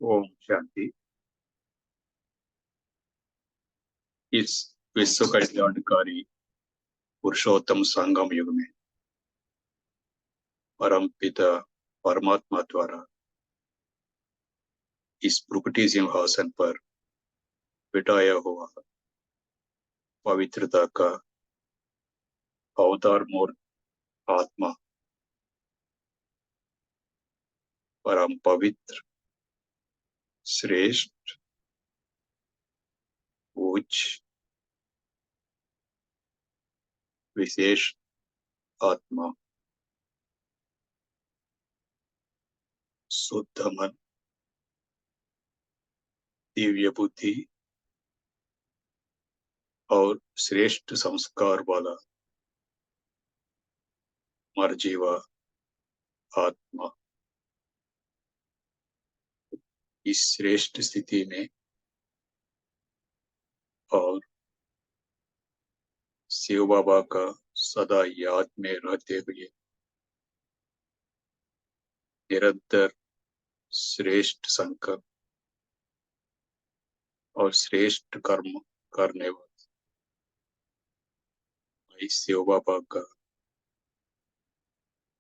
ओम शांति। इस विश्व कल्याणकारी पुरुषोत्तम संगम युग में परम पिता परमात्मा द्वारा इस प्रकटी सिंहासन पर बिठाया हुआ पवित्रता का अवतार मूर्त आत्मा परम पवित्र, श्रेष्ठ, उच्च, विशेष आत्मा, शुद्ध मन, दिव्य बुद्धि और श्रेष्ठ संस्कार वाला मर्जीवा आत्मा इस श्रेष्ठ स्थिति में और शिव बाबा का सदा याद में रहते हुए निरंतर श्रेष्ठ संकल्प और श्रेष्ठ कर्म करने वाले शिव बाबा का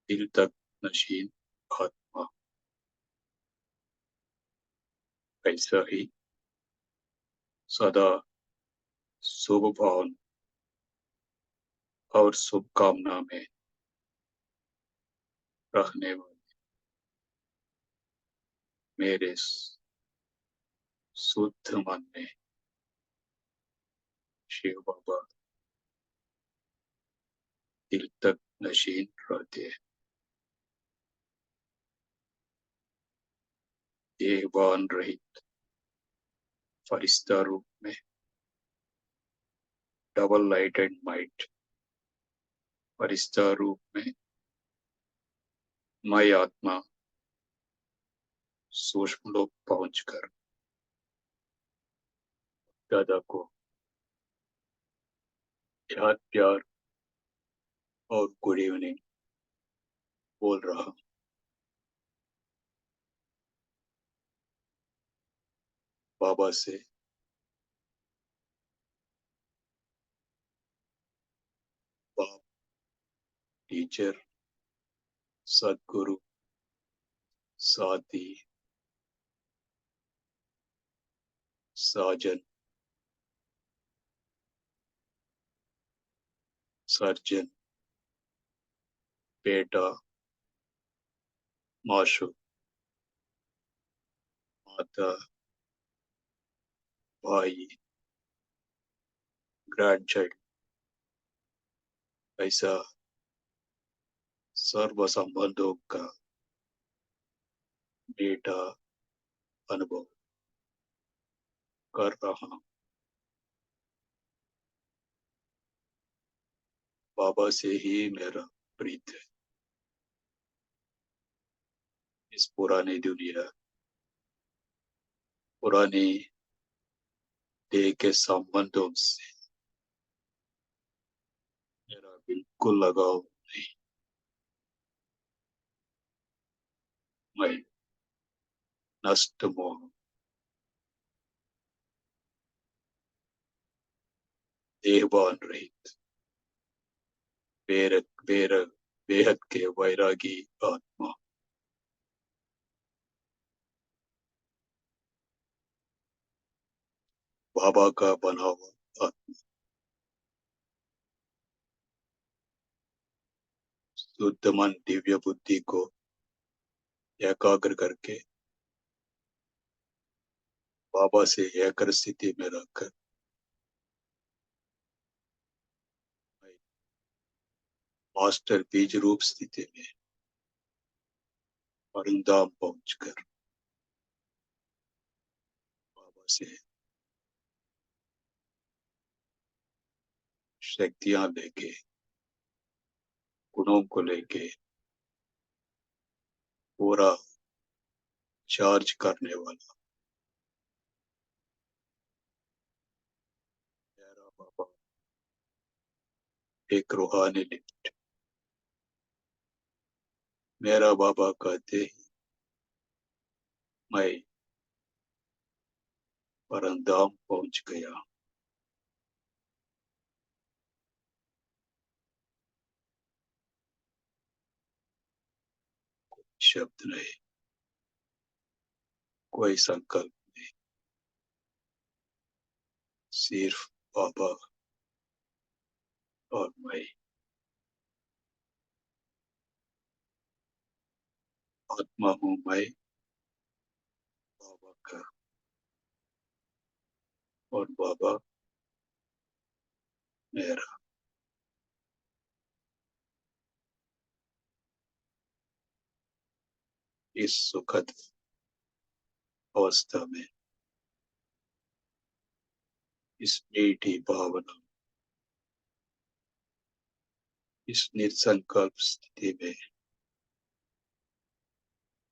दिल तक नशीन आत्मा ऐसा ही सदा शुभ भावना और शुभकामना में रहने वाले मेरे शुद्ध मन में शिव बाबा दिल तक नशीन रहते हैं। देहवान रहित फरिश्ता रूप में डबल लाइट एंड माइट फरिश्ता रूप में मैं आत्मा सूक्ष्म लोक पहुंचकर दादा को याद प्यार और गुड इवनिंग बोल रहा हूं। बाबा से बाप, टीचर, सदगुरु, साथी, साजन, सर्जन, बेटा, माशु, माता, भाई, ग्रैंडचाइल्ड ऐसा सर्व संबंधों का बेटा अनुभव कर रहा हूं। बाबा से ही मेरा प्रीत है। इस पुरानी दुनिया, पुरानी देह के संबंधों से मेरा बिल्कुल लगाव नहीं। मैं नष्ट मोह देहवान रहित बेरक बेरक बेहद के वैरागी आत्मा बाबा का बना हुआ आत्मा शुद्ध मन दिव्य बुद्धि को एकाग्र करके बाबा से एकर स्थिति में रखकर मास्टर बीज रूप स्थिति में परमधाम पहुंचकर बाबा से शक्तियां लेके गुणों को लेके पूरा चार्ज करने वाला मेरा बाबा एक रूहानी लिफ्ट। मेरा बाबा कहते ही मैं परंदाम पहुंच गया। शब्द नहीं, कोई संकल्प नहीं, सिर्फ बाबा और मैं। आत्मा हूँ मैं बाबा का, और बाबा मेरा। इस सुखद अवस्था में, इस मीठी भावना, इस निसंकल्प स्थिति में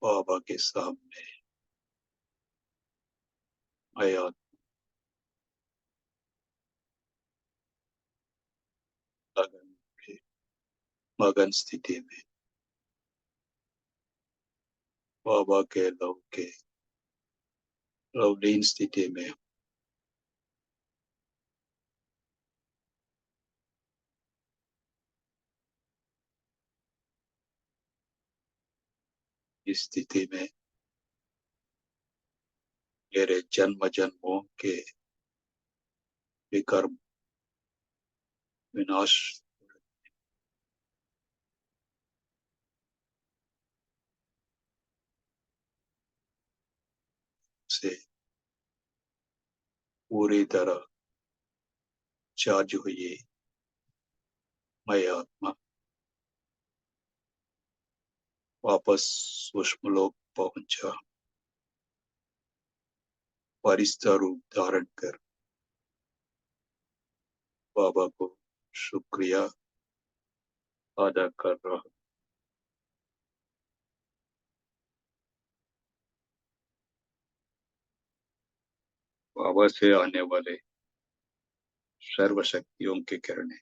बाबा के सामने मैं लगन के मगन स्थिति में बाबा के लव के लवलीन स्थिति में इस स्थिति में मेरे जन्म जन्मों के विकर्म विनाश से पूरी तरह चार्ज हुई मैं आत्मा वापस सूक्ष्म लोक पहुंचा, परिस्था रूप धारण कर बाबा को शुक्रिया अदा कर रहा हूं। बाबा से आने वाले सर्व शक्तियों की किरणें,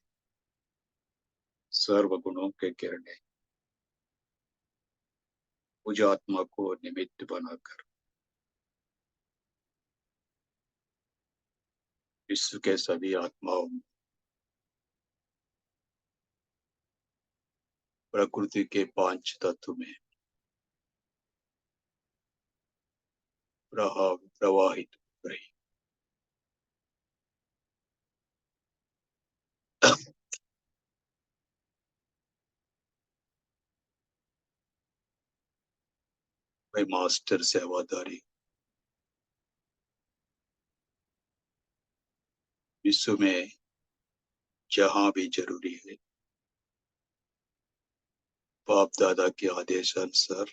सर्व गुणों के किरणें मुझ आत्मा को निमित्त बनाकर विश्व के सभी आत्माओं में, प्रकृति के पांच तत्व में प्रवाहित हो रही। मैं मास्टर सेवादारी विश्व में जहां भी जरूरी है, बाप दादा के आदेशानुसार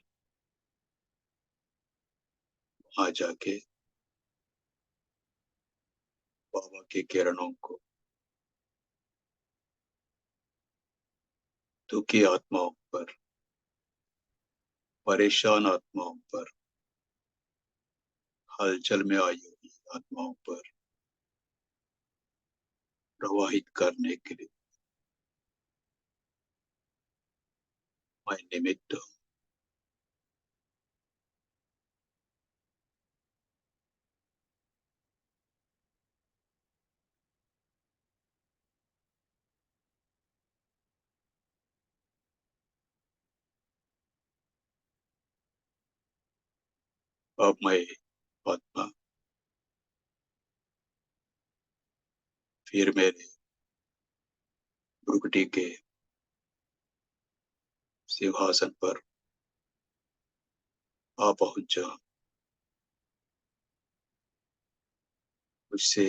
वहां जाके बाबा की किरणों को दुखी आत्माओं पर, परेशान आत्माओं पर, हलचल में आई हुई आत्माओं पर प्रवाहित करने के लिए मैं निमित्त हूं। अब मैं आत्मा फिर मेरे भ्रुकुटी के सिंहासन पर आ पहुंचा। मुझसे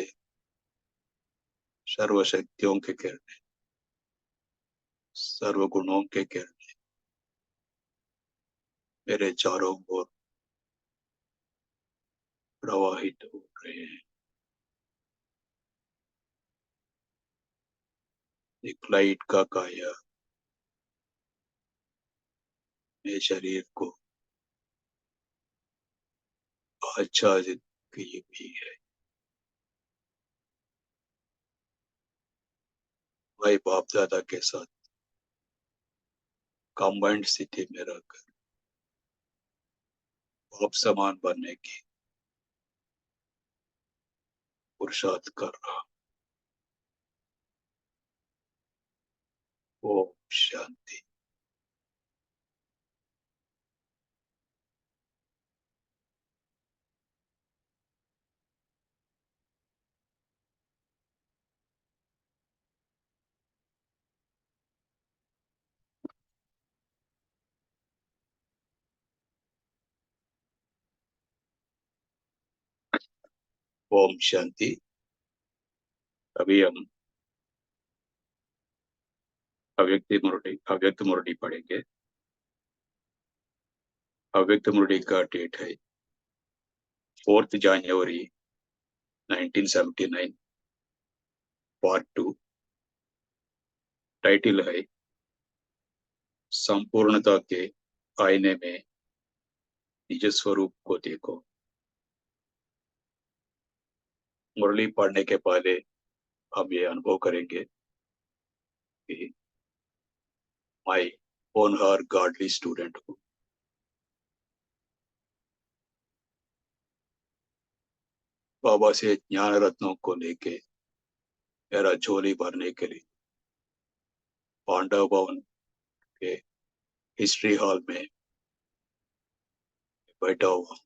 सर्व शक्तियों के किरण, सर्व गुणों के किरण मेरे चारों ओर प्रवाहित हो रहे हैं। एक लाइट का काया मेरे शरीर को आच्छादित की हुई है। मैं बाप दादा के साथ कंबाइंड स्थिति में रहकर बाप समान बनने की पुरुषार्थ कर रहा। ओम शांति। ओम शांति। अभी हम अव्यक्त मुरली पढ़ेंगे। अव्यक्त मुरली का डेट है 4 जनवरी 1979, पार्ट 2। टाइटल है संपूर्णता के आईने में निज स्वरूप को देखो। मुरली पढ़ने के पहले हम ये अनुभव करेंगे कि मैं ओन हर गॉडली स्टूडेंट हूँ। बाबा से ज्ञान रत्नों को लेके मेरा झोली भरने के लिए पांडव भवन के हिस्ट्री हॉल में बैठा हुआ।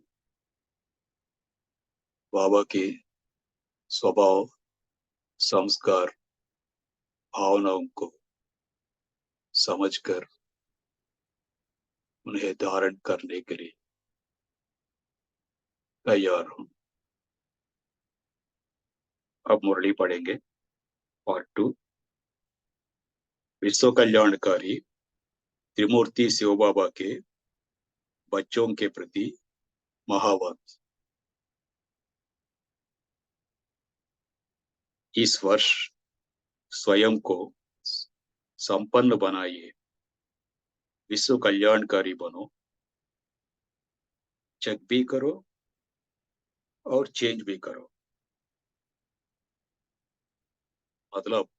बाबा की स्वभाव, संस्कार, भावनाओं को समझकर उन्हें धारण करने के लिए तैयार हूँ। अब मुरली पढ़ेंगे, पार्ट 2। विश्व कल्याणकारी त्रिमूर्ति शिव बाबा के बच्चों के प्रति महावाक्य। इस वर्ष स्वयं को संपन्न बनाइए, विश्व कल्याणकारी बनो, चेक भी करो और चेंज भी करो। मतलब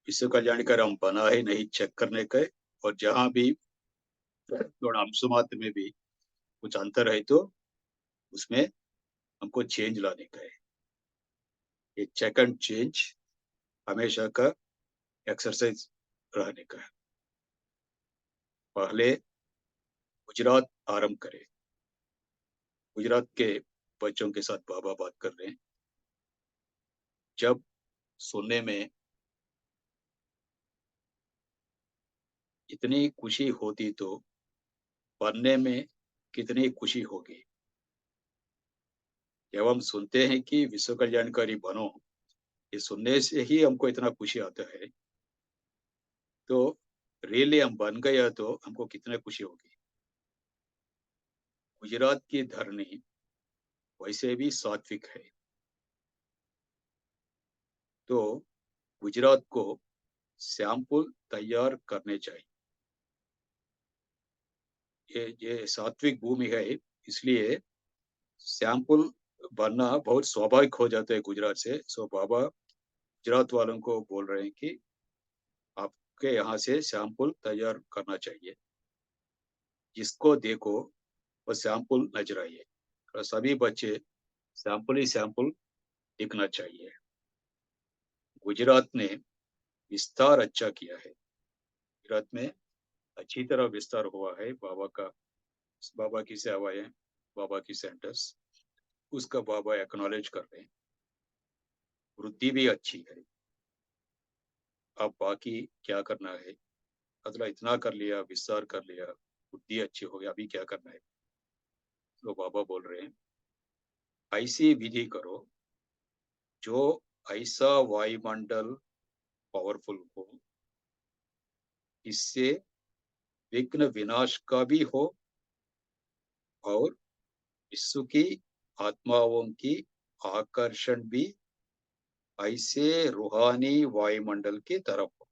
विश्व कल्याणकारी हम बना ही नहीं, चेक करने का। और जहां भी थोड़ा अंशुमात्र में भी कुछ अंतर है तो उसमें हमको चेंज लाने का है। ये चेक एंड चेंज हमेशा का एक्सरसाइज रहने का है। पहले गुजरात आरंभ करें। गुजरात के बच्चों के साथ बाबा बात कर रहे हैं। जब सुनने में इतनी खुशी होती तो पढ़ने में कितनी खुशी होगी। जब हम सुनते हैं कि विश्व कल्याणकारी बनो, ये सुनने से ही हमको इतना खुशी आता है, तो रियली हम बन गया तो हमको कितना खुशी होगी। गुजरात की धरनी वैसे भी सात्विक है, तो गुजरात को सैंपल तैयार करने चाहिए। ये सात्विक भूमि है, इसलिए सैंपल बनना बहुत स्वाभाविक हो जाता है गुजरात से। सो बाबा गुजरात वालों को बोल रहे हैं कि आपके यहाँ से सैंपल तैयार करना चाहिए, जिसको देखो वो सैंपल नजर आइए। और सभी बच्चे सैंपल ही सैंपल दिखना चाहिए। गुजरात ने विस्तार अच्छा किया है। गुजरात में अच्छी तरह विस्तार हुआ है। बाबा की सेवाएं, बाबा की सेंटर्स, उसका बाबा एक्नॉलेज कर रहे हैं। वृद्धि भी अच्छी है। अब बाकी क्या करना है, मतलब इतना कर लिया, विस्तार कर लिया, वृद्धि अच्छी हो गई, अभी क्या करना है। तो बाबा बोल रहे हैं ऐसी विधि करो जो ऐसा वायुमंडल पावरफुल हो, इससे विघ्न विनाश का भी हो और विश्व की आत्माओं की आकर्षण भी ऐसे रूहानी वायुमंडल की तरफ हो।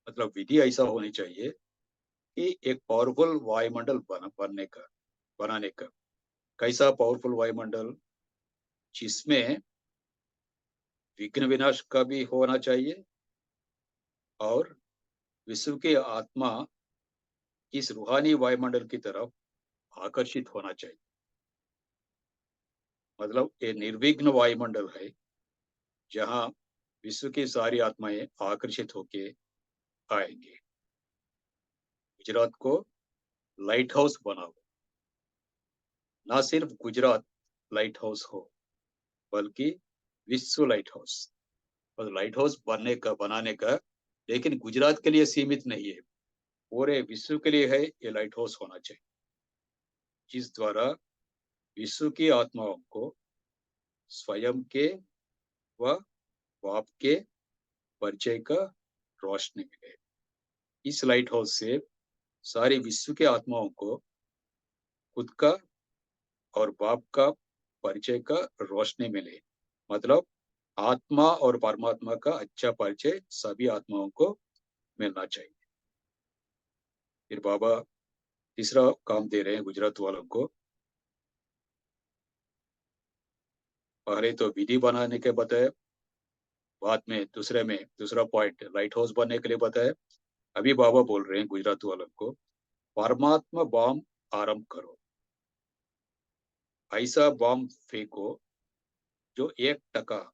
मतलब विधि ऐसा होनी चाहिए कि एक पावरफुल वायुमंडल बनाने का। कैसा पावरफुल वायुमंडल, जिसमें विघ्न विनाश का भी होना चाहिए और विश्व की आत्मा इस रूहानी वायुमंडल की तरफ आकर्षित होना चाहिए। मतलब ये निर्विघ्न वायुमंडल है जहाँ विश्व की सारी आत्माएं आकर्षित होके आएंगे। गुजरात को लाइट हाउस बनाओ। ना सिर्फ गुजरात लाइट हाउस हो, बल्कि विश्व लाइट हाउस। और लाइट हाउस बनाने का लेकिन गुजरात के लिए सीमित नहीं है, पूरे विश्व के लिए है। ये लाइट हाउस होना चाहिए जिस द्वारा विश्व की आत्माओं को स्वयं के व बाप के परिचय का रोशनी मिले। इस लाइट हाउस से सारी विश्व के आत्माओं को खुद का और बाप का परिचय का रोशनी मिले। मतलब आत्मा और परमात्मा का अच्छा परिचय सभी आत्माओं को मिलना चाहिए। फिर बाबा तीसरा काम दे रहे हैं गुजरात वालों को। पहले तो विधि बनाने के बताया, बाद में दूसरा पॉइंट लाइट हाउस बनने के लिए बताया। अभी बाबा बोल रहे हैं गुजरात वालों को, परमात्मा बॉम्ब आरंभ करो। ऐसा बॉम्ब फेंको जो 1%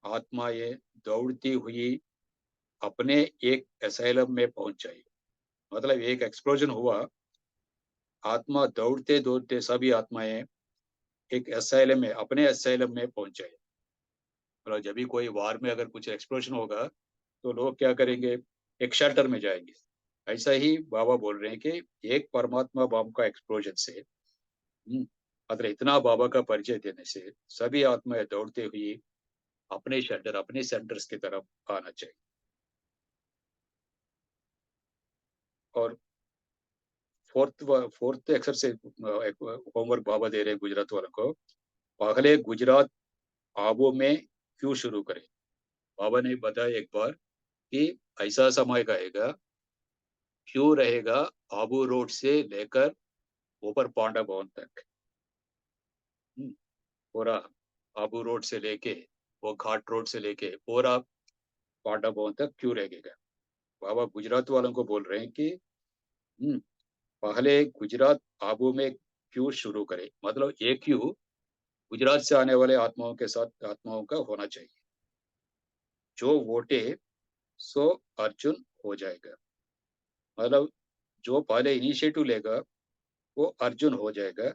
आत्माएं दौड़ती हुई अपने एक एसाइलम में पहुंच जाए। मतलब एक एक्सप्लोजन हुआ, आत्मा दौड़ते दौड़ते सभी आत्माएं एक एसाइलम में अपने एसाइलम में पहुंच जाए। मतलब जब भी कोई वार में अगर कुछ एक्सप्लोजन होगा तो लोग क्या करेंगे, एक शेल्टर में जाएंगे। ऐसा ही बाबा बोल रहे हैं कि एक परमात्मा बम का एक्सप्लोजन से मतलब इतना बाबा का परिचय देने से सभी आत्माएं दौड़ते हुई अपने शेल्टर अपने सेंटर्स की तरफ आना चाहिए। और फोर्थ एक्सरसाइज होमवर्क बाबा दे रहे हैं गुजरात वालों को। पहले गुजरात आबू में क्यों शुरू करें। बाबा ने बताया एक बार कि ऐसा समय आएगा, क्यों रहेगा आबू रोड से लेकर ऊपर पांडा भवन तक। हम्म, पूरा आबू रोड से लेके वो घाट रोड से लेके पूरा पांडा भवन तक क्यों रहेगा। बाबा गुजरात वालों को बोल रहे हैं कि पहले गुजरात आबू में क्यों शुरू करें। मतलब एक क्यों गुजरात से आने वाले आत्माओं के साथ आत्माओं का होना चाहिए। जो वोटे सो अर्जुन हो जाएगा। मतलब जो पहले इनिशिएटिव लेगा वो अर्जुन हो जाएगा।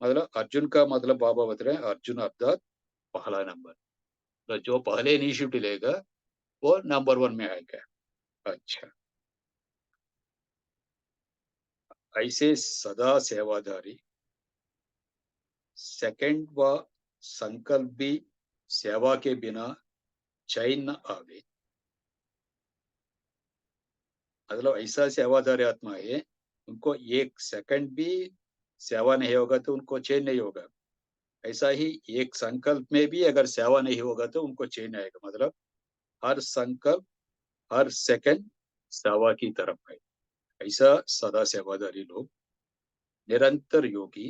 मतलब अर्जुन का मतलब बाबा बता रहे हैं अर्जुन अर्थात पहला नंबर। तो जो पहले इनिशिएटिव लेगा वो नंबर 1 में आएगा। अच्छा, ऐसे सदा सेवाधारी सेकंड व संकल्प भी सेवा के बिना चैन न आवे। मतलब ऐसा सेवादारी आत्मा है, उनको एक सेकंड भी सेवा नहीं होगा तो उनको चैन नहीं होगा। ऐसा ही एक संकल्प में भी अगर सेवा नहीं होगा तो उनको चैन आएगा। मतलब हर संकल्प हर सेकंड सेवा की तरफ है। ऐसा सदा सेवादारी लोग, निरंतर योगी,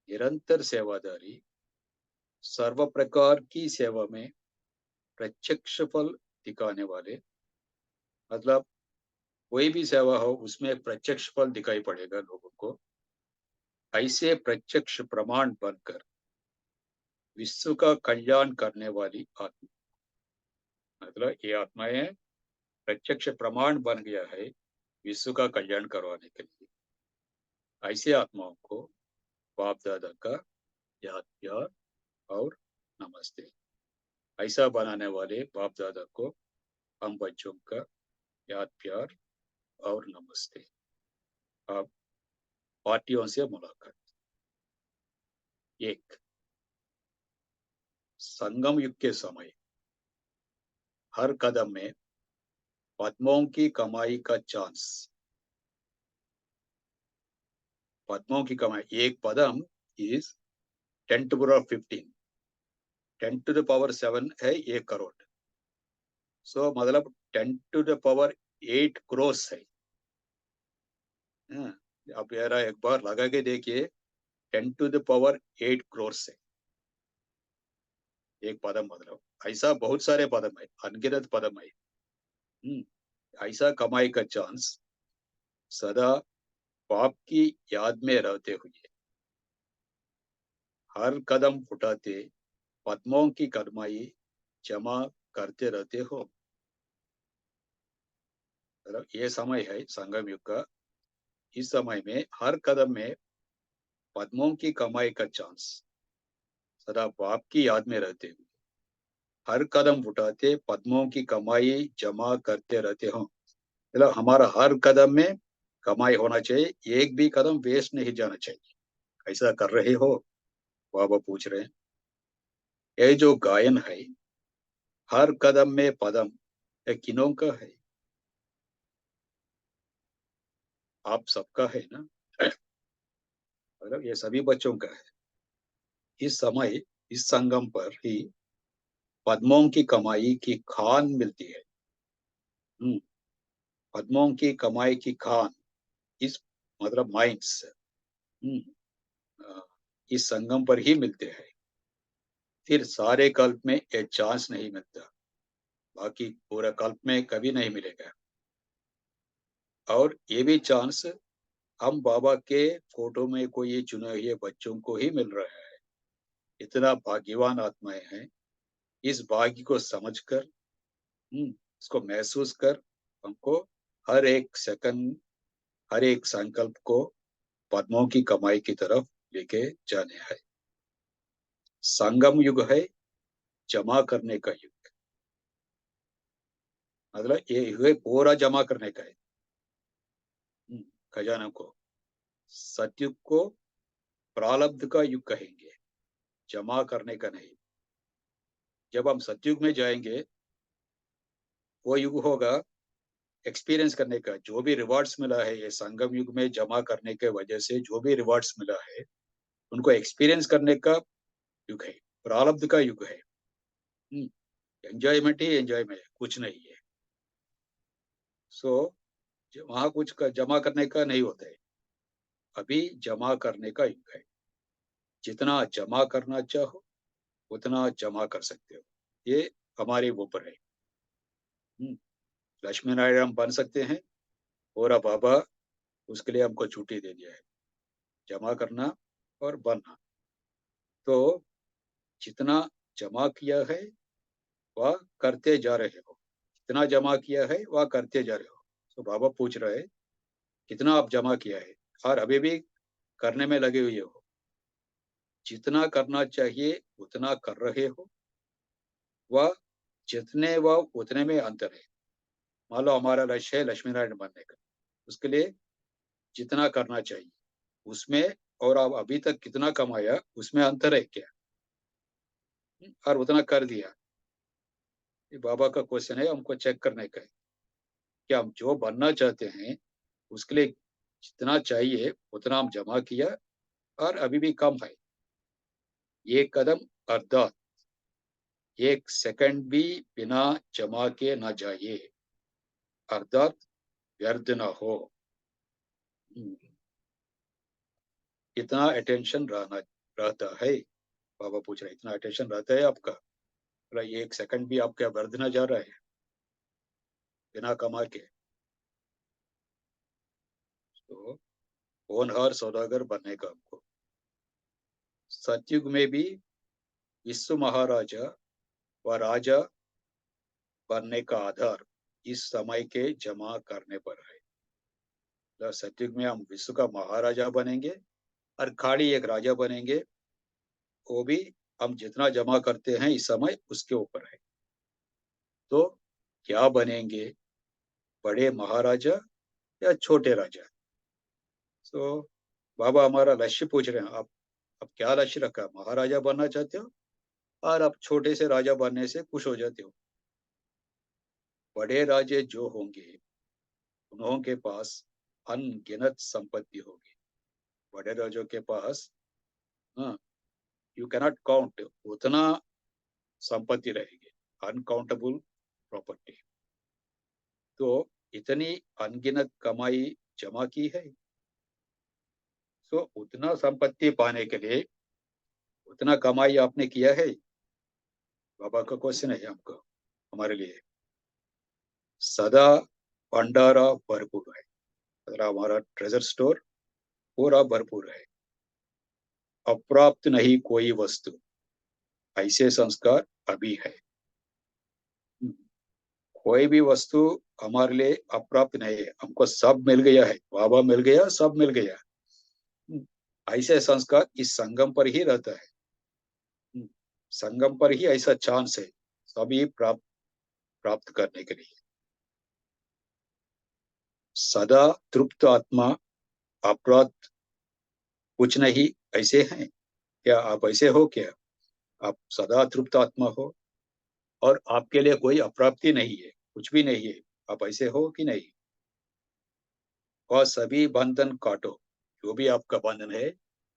निरंतर सेवादारी, सर्व प्रकार की सेवा में प्रत्यक्ष फल दिखाने वाले। मतलब कोई भी सेवा हो उसमें प्रत्यक्ष फल दिखाई पड़ेगा लोगों को। ऐसे प्रत्यक्ष प्रमाण बनकर विश्व का कल्याण करने वाली आत्मा। मतलब ये आत्माएं प्रत्यक्ष प्रमाण बन गया है विश्व का कल्याण करवाने के लिए। ऐसे आत्माओं को बाप दादा का याद प्यार और नमस्ते। ऐसा बनाने वाले बाप दादा को हम बच्चों का याद प्यार और नमस्ते। अब पार्टियों से मुलाकात। एक, संगम युग के समय हर कदम में पद्मों की कमाई का चांस। पद्मों की कमाई एक पदम is 10 to the 15, 10 to the power 7 है 1 करोड़। सो मतलब 10 to the power 8 crores है। हाँ, आप यारा एक बार लगा के देखिए, 10 to the power 8 crores है एक पदम। मतलब ऐसा बहुत सारे पदम है, अनगिनत पदम है। ऐसा कमाई का चांस सदा बाप की याद में रहते हुए हर कदम उठाते पद्मों की कदमाई जमा करते रहते हो। मतलब ये समय है संगम युग का। इस समय में हर कदम में पद्मों की कमाई का चांस, सदा बाप की याद में रहते हुए हर कदम उठाते पद्मों की कमाई जमा करते रहते हो। मतलब हमारा हर कदम में कमाई होना चाहिए, एक भी कदम वेस्ट नहीं जाना चाहिए। ऐसा कर रहे हो? बाबा पूछ रहे हैं। ये जो गायन है, हर कदम में पदम, ये किनों का है? आप सबका है ना? मतलब ये सभी बच्चों का है। इस समय इस संगम पर ही पद्मों की कमाई की खान मिलती है। हम्म, पद्मों की कमाई की खान, इस मतलब माइंस, इस संगम पर ही मिलते हैं। फिर सारे कल्प में ये चांस नहीं मिलता, बाकी पूरा कल्प में कभी नहीं मिलेगा। और ये भी चांस हम बाबा के फोटो में कोई ये चुने हुए बच्चों को ही मिल रहा है। इतना भाग्यवान आत्माएं हैं। इस भाग्य को समझकर, इसको महसूस कर, हमको हर एक सेकंड, हर एक संकल्प को पद्मों की कमाई की तरफ लेके जाने है। संगम युग है, जमा करने का युग। मतलब ये युग है पूरा जमा करने का है। खजाना को। सतयुग को प्रारब्ध का युग कहेंगे, जमा करने का नहीं। जब हम सतयुग में जाएंगे, वो युग होगा एक्सपीरियंस करने का। जो भी रिवार्ड्स मिला है ये संगम युग में जमा करने के वजह से, जो भी रिवार्ड्स मिला है उनको एक्सपीरियंस करने का युग है, प्रारब्ध का युग है। एंजॉयमेंट ही एंजॉयमेंट, कुछ नहीं है। सो वहां कुछ जमा करने का नहीं होता है। अभी जमा करने का युग है। जितना जमा करना चाहो उतना जमा कर सकते हो। ये हमारे ऊपर है। हम्म, लक्ष्मी नारायण हम बन सकते हैं, और बाबा उसके लिए हमको छुट्टी दे दिया है, जमा करना और बनना। तो जितना जमा किया है वह करते जा रहे हो, जितना जमा किया है वह करते जा रहे हो। तो बाबा पूछ रहे हैं कितना आप जमा किया है और अभी भी करने में लगे हुए हो। जितना करना चाहिए उतना कर रहे हो, वह जितने व उतने में अंतर है। मान लो हमारा लक्ष्य है लक्ष्मी नारायण बनने का, उसके लिए जितना करना चाहिए उसमें, और आप अभी तक कितना कमाया उसमें अंतर है क्या? और उतना कर दिया। ये बाबा का क्वेश्चन है, हमको चेक करने का है कि हम जो बनना चाहते हैं उसके लिए जितना चाहिए उतना हम जमा किया और अभी भी कम है। ये कदम अर्थात एक सेकंड भी बिना जमा के ना जाइए, अर्थात व्यर्थ ना हो। इतना अटेंशन रहता है? बाबा पूछ रहे इतना अटेंशन रहता है आपका? मतलब ये एक सेकंड भी आपका व्यर्थ ना जा रहा है बिना कमा के? तो होनहार सौदागर बनने का हमको। सतयुग में भी विश्व महाराजा व राजा बनने का आधार इस समय के जमा करने पर है। तो सतयुग में हम विश्व का महाराजा बनेंगे और खाड़ी एक राजा बनेंगे। वो भी हम जितना जमा करते हैं इस समय उसके ऊपर है। तो क्या बनेंगे, बड़े महाराजा या छोटे राजा? तो बाबा हमारा लक्ष्य पूछ रहे हैं, आप क्या लक्ष्य रखा? महाराजा बनना चाहते हो और आप छोटे से राजा बनने से खुश हो जाते हो? बड़े राजे जो होंगे उन्हों के पास अनगिनत संपत्ति होगी। बड़े राजों के पास, हाँ, यू कैनॉट काउंट, उतना संपत्ति रहेगी, अनकाउंटेबल प्रॉपर्टी। तो इतनी अनगिनत कमाई जमा की है। सो उतना संपत्ति पाने के लिए उतना कमाई आपने किया है? बाबा का क्वेश्चन है आपको, हमारे लिए। सदा भंडारा भरपूर है, मतलब हमारा ट्रेजर स्टोर पूरा भरपूर है। अप्राप्त नहीं कोई वस्तु, ऐसे संस्कार अभी है। कोई भी वस्तु हमारे लिए अप्राप्त नहीं है, हमको सब मिल गया है, बाबा मिल गया, सब मिल गया। ऐसे संस्कार इस संगम पर ही रहता है। संगम पर ही ऐसा चांस है सभी प्राप्त प्राप्त करने के लिए। सदा तृप्त आत्मा अप्राप्त कुछ नहीं, ऐसे हैं क्या? आप ऐसे हो क्या? आप सदा तृप्त आत्मा हो और आपके लिए कोई अप्राप्ति नहीं है, कुछ भी नहीं है। आप ऐसे हो कि नहीं? और सभी बंधन काटो, जो भी आपका बंधन है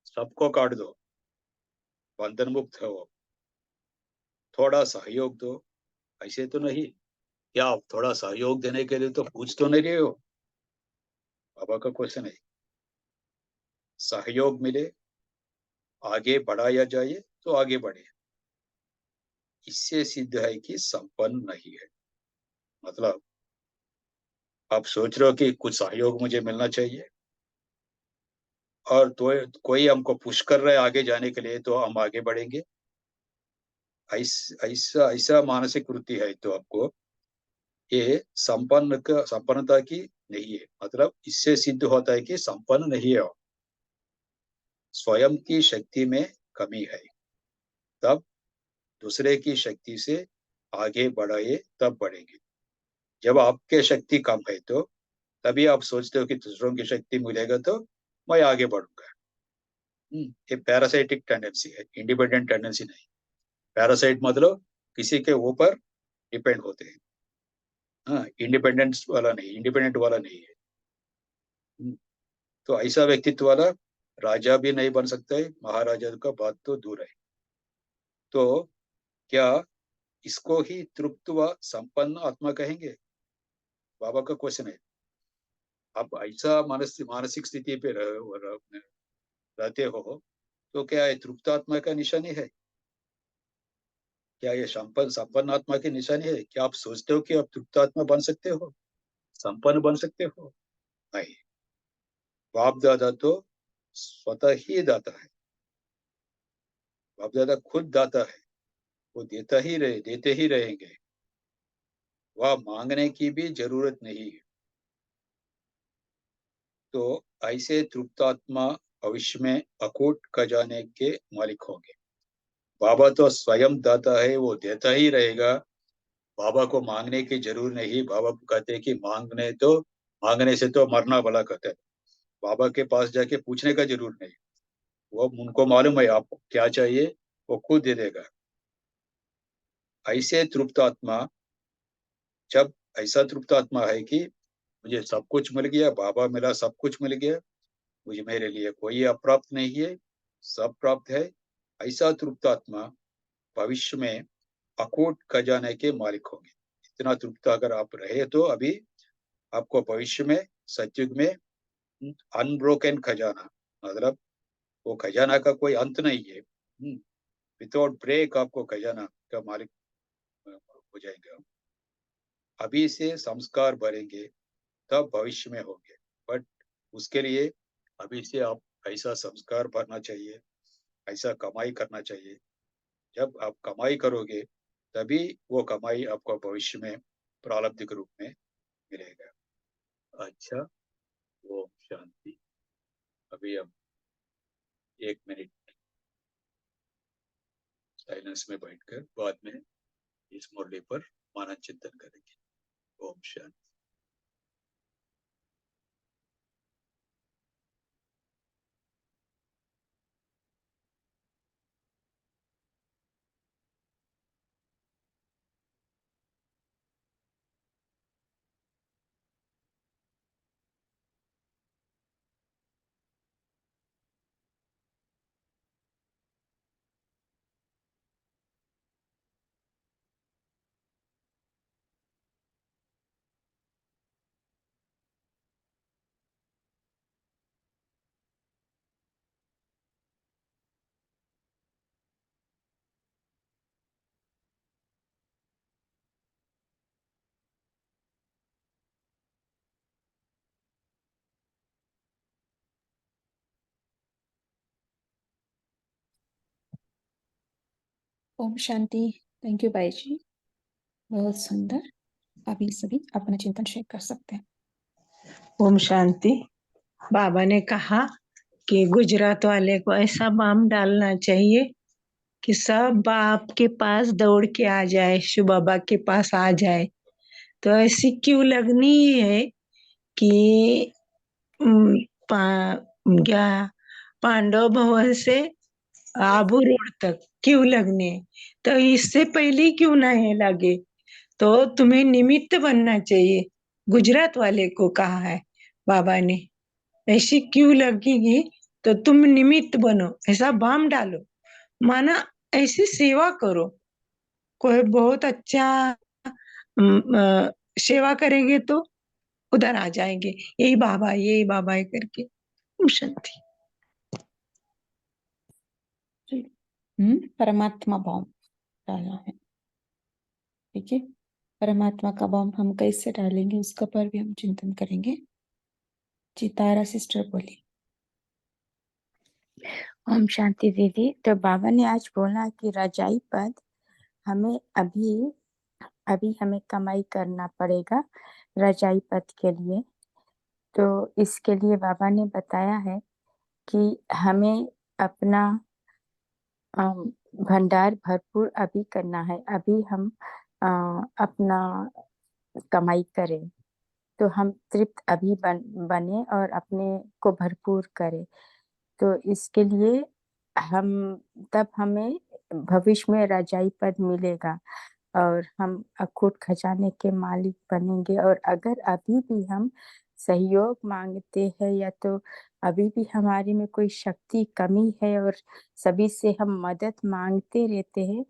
सबको काट दो, बंधन मुक्त हो। थोड़ा सहयोग दो, ऐसे तो नहीं। क्या आप थोड़ा सहयोग देने के लिए तो पूछ तो नहीं रहे हो? बाबा का क्वेश्चन है। सहयोग मिले, आगे बढ़ाया जाए तो आगे बढ़े, इससे सिद्ध है कि संपन्न नहीं है। मतलब आप सोच रहे हो कि कुछ सहयोग मुझे मिलना चाहिए और तो कोई हमको पुश कर रहा है आगे जाने के लिए तो हम आगे बढ़ेंगे। ऐसा ऐसा मानसिक वृत्ति है तो आपको ये संपन्नता की नहीं है। मतलब इससे सिद्ध होता है कि संपन्न नहीं है। स्वयं की शक्ति में कमी है, तब दूसरे की शक्ति से आगे बढ़ाए तब बढ़ेंगे। जब आपके शक्ति कम है तो तभी आप सोचते हो कि दूसरों की शक्ति मिलेगा तो मैं आगे बढ़ूंगा। ये पैरासाइटिक टेंडेंसी है, इंडिपेंडेंट टेंडेंसी नहीं। पैरासाइट मतलब किसी के ऊपर डिपेंड होते हैं। हाँ, इंडिपेंडेंस वाला नहीं, इंडिपेंडेंट वाला नहीं है। हम्म, तो ऐसा व्यक्तित्व वाला राजा भी नहीं बन सकता है, महाराजा का बात तो दूर है। तो क्या इसको ही तृप्त व संपन्न आत्मा कहेंगे? बाबा का क्वेश्चन है। आप ऐसा मानसिक स्थिति पे रहते हो तो क्या ये तृप्त आत्मा का निशानी है? क्या ये संपन्न संपन्न आत्मा की निशानी है? क्या आप सोचते हो कि आप तृप्त आत्मा बन सकते हो, संपन्न बन सकते हो? नहीं। बाप दादा तो स्वतः ही दाता है। बाप दादा खुद दाता है, वो देते ही रहेंगे। वह मांगने की भी जरूरत नहीं है। तो ऐसे तृप्त आत्मा भविष्य में अकूट खजाने के मालिक होंगे। बाबा तो स्वयं दाता है, वो देता ही रहेगा। बाबा को मांगने की जरूरत नहीं। बाबा को कहते हैं कि मांगने से तो मरना भला कहते हैं। बाबा के पास जाके पूछने का जरूर नहीं। वो उनको मालूम है आपको क्या चाहिए, वो खुद दे देगा। ऐसे तृप्त आत्मा, जब ऐसा तृप्त आत्मा है कि मुझे सब कुछ मिल गया, बाबा मिला, सब कुछ मिल गया, मुझे मेरे लिए कोई अप्राप्त नहीं है, सब प्राप्त है। ऐसा तृप्त आत्मा भविष्य में अकूट खजाने के मालिक होंगे। इतना तृप्त अगर आप रहे तो अभी आपको भविष्य में सतयुग में अनब्रोकन खजाना, मतलब वो खजाना का कोई अंत नहीं है। विदाउट ब्रेक आपको खजाना का मालिक हो जाएगा। अभी से संस्कार भरेंगे तब भविष्य में होंगे। बट उसके लिए अभी से आप ऐसा संस्कार भरना चाहिए, ऐसा कमाई करना चाहिए। जब आप कमाई करोगे तभी वो कमाई आपको भविष्य में प्रारब्ध के रूप में मिलेगा। अच्छा, ओम शांति। अभी हम 1 मिनट साइलेंस में बैठकर बाद में इस मुरली पर मानन चिंतन करेंगे। ओम शांति। ओम शांति। थैंक यू भाई जी, बहुत सुंदर। अभी सभी अपना चिंतन शेयर कर सकते हैं। ओम शांति। बाबा ने कहा कि गुजरात वाले को ऐसा बाम डालना चाहिए कि सब बाप के पास दौड़ के आ जाए, शिव बाबा के पास आ जाए। तो ऐसी क्यों लगनी है कि क्या पांडव भवन से आबू रोड तक क्यों लगने, तो इससे पहले क्यों नहीं लगे। तो तुम्हें निमित्त बनना चाहिए, गुजरात वाले को कहा है बाबा ने। ऐसी क्यों लगेगी तो तुम निमित्त बनो, ऐसा बाम डालो, माना ऐसी सेवा करो। कोई बहुत अच्छा सेवा करेंगे तो उधर आ जाएंगे, यही बाबा है करके। शांति। परमात्मा बॉम्ब डालना है, ठीक है। परमात्मा का बॉम्ब हम कैसे डालेंगे उसका पर भी हम चिंतन करेंगे। चितारा सिस्टर बोली। ओम शांति दीदी। तो बाबा ने आज बोला कि रजाई पद हमें अभी अभी हमें कमाई करना पड़ेगा रजाई पद के लिए। तो इसके लिए बाबा ने बताया है कि हमें अपना भंडार भरपूर अभी करना है। अभी हम अपना कमाई करें तो हम तृप्त अभी बने और अपने को भरपूर करें। तो इसके लिए हम तब हमें भविष्य में रजाई पद मिलेगा और हम अखूट खजाने के मालिक बनेंगे। और अगर अभी भी हम सहयोग मांगते हैं या तो अभी भी हमारे में कोई शक्ति कमी है और सभी से हम मदद मांगते रहते हैं,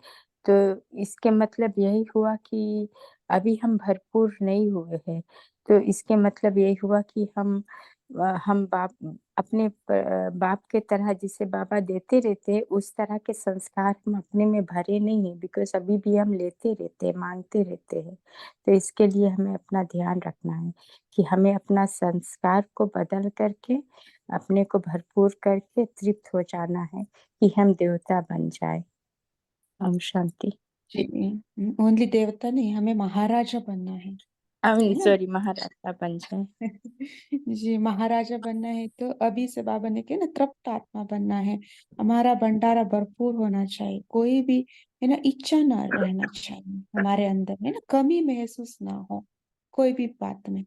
तो इसके मतलब यही हुआ कि अभी हम भरपूर नहीं हुए हैं। तो इसके मतलब यही हुआ कि हम अपने बाप के तरह जिसे बाबा देते रहते हैं उस तरह के संस्कार हम अपने में भरे नहीं है, बिकॉज अभी भी हम लेते रहते हैं, मांगते रहते हैं। तो इसके लिए हमें अपना ध्यान रखना है कि हमें अपना संस्कार को बदल करके अपने को भरपूर करके तृप्त हो जाना है कि हम देवता बन जाए। ओम शांति। ओनली देवता नहीं, हमें महाराजा बनना है सॉरी, महाराजा बन जाए। जी, महाराजा बनना है। तो अभी से बाबा ने कहा ना, तृप्त आत्मा बनना है। हमारा भंडारा भरपूर होना चाहिए, कोई भी है ना इच्छा ना रहना चाहिए हमारे अंदर, है ना, कमी महसूस ना हो कोई भी बात में,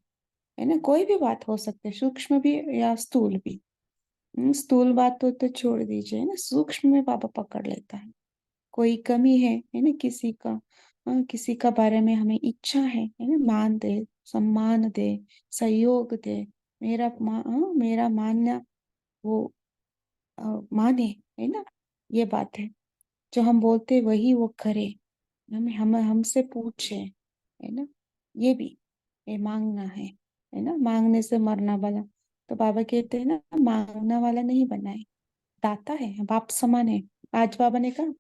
है ना। कोई भी बात हो सकती है, सूक्ष्म भी या स्थूल भी। स्थूल बात तो छोड़ दीजिए, है ना, सूक्ष्म में बाबा पकड़ लेता है। कोई कमी है ना, किसी का बारे में हमें इच्छा है ना, मान दे, सम्मान दे, सहयोग दे, मेरा मानना वो माने, है ना। ये बात है, जो हम बोलते वही वो करे, हमें हमसे पूछे, है ना। ये भी ये मांगना है ना। मांगने से मरना वाला, तो बाबा कहते हैं ना, मांगना वाला नहीं बना है, दाता है, बाप समान है। आज बाबा ने कहा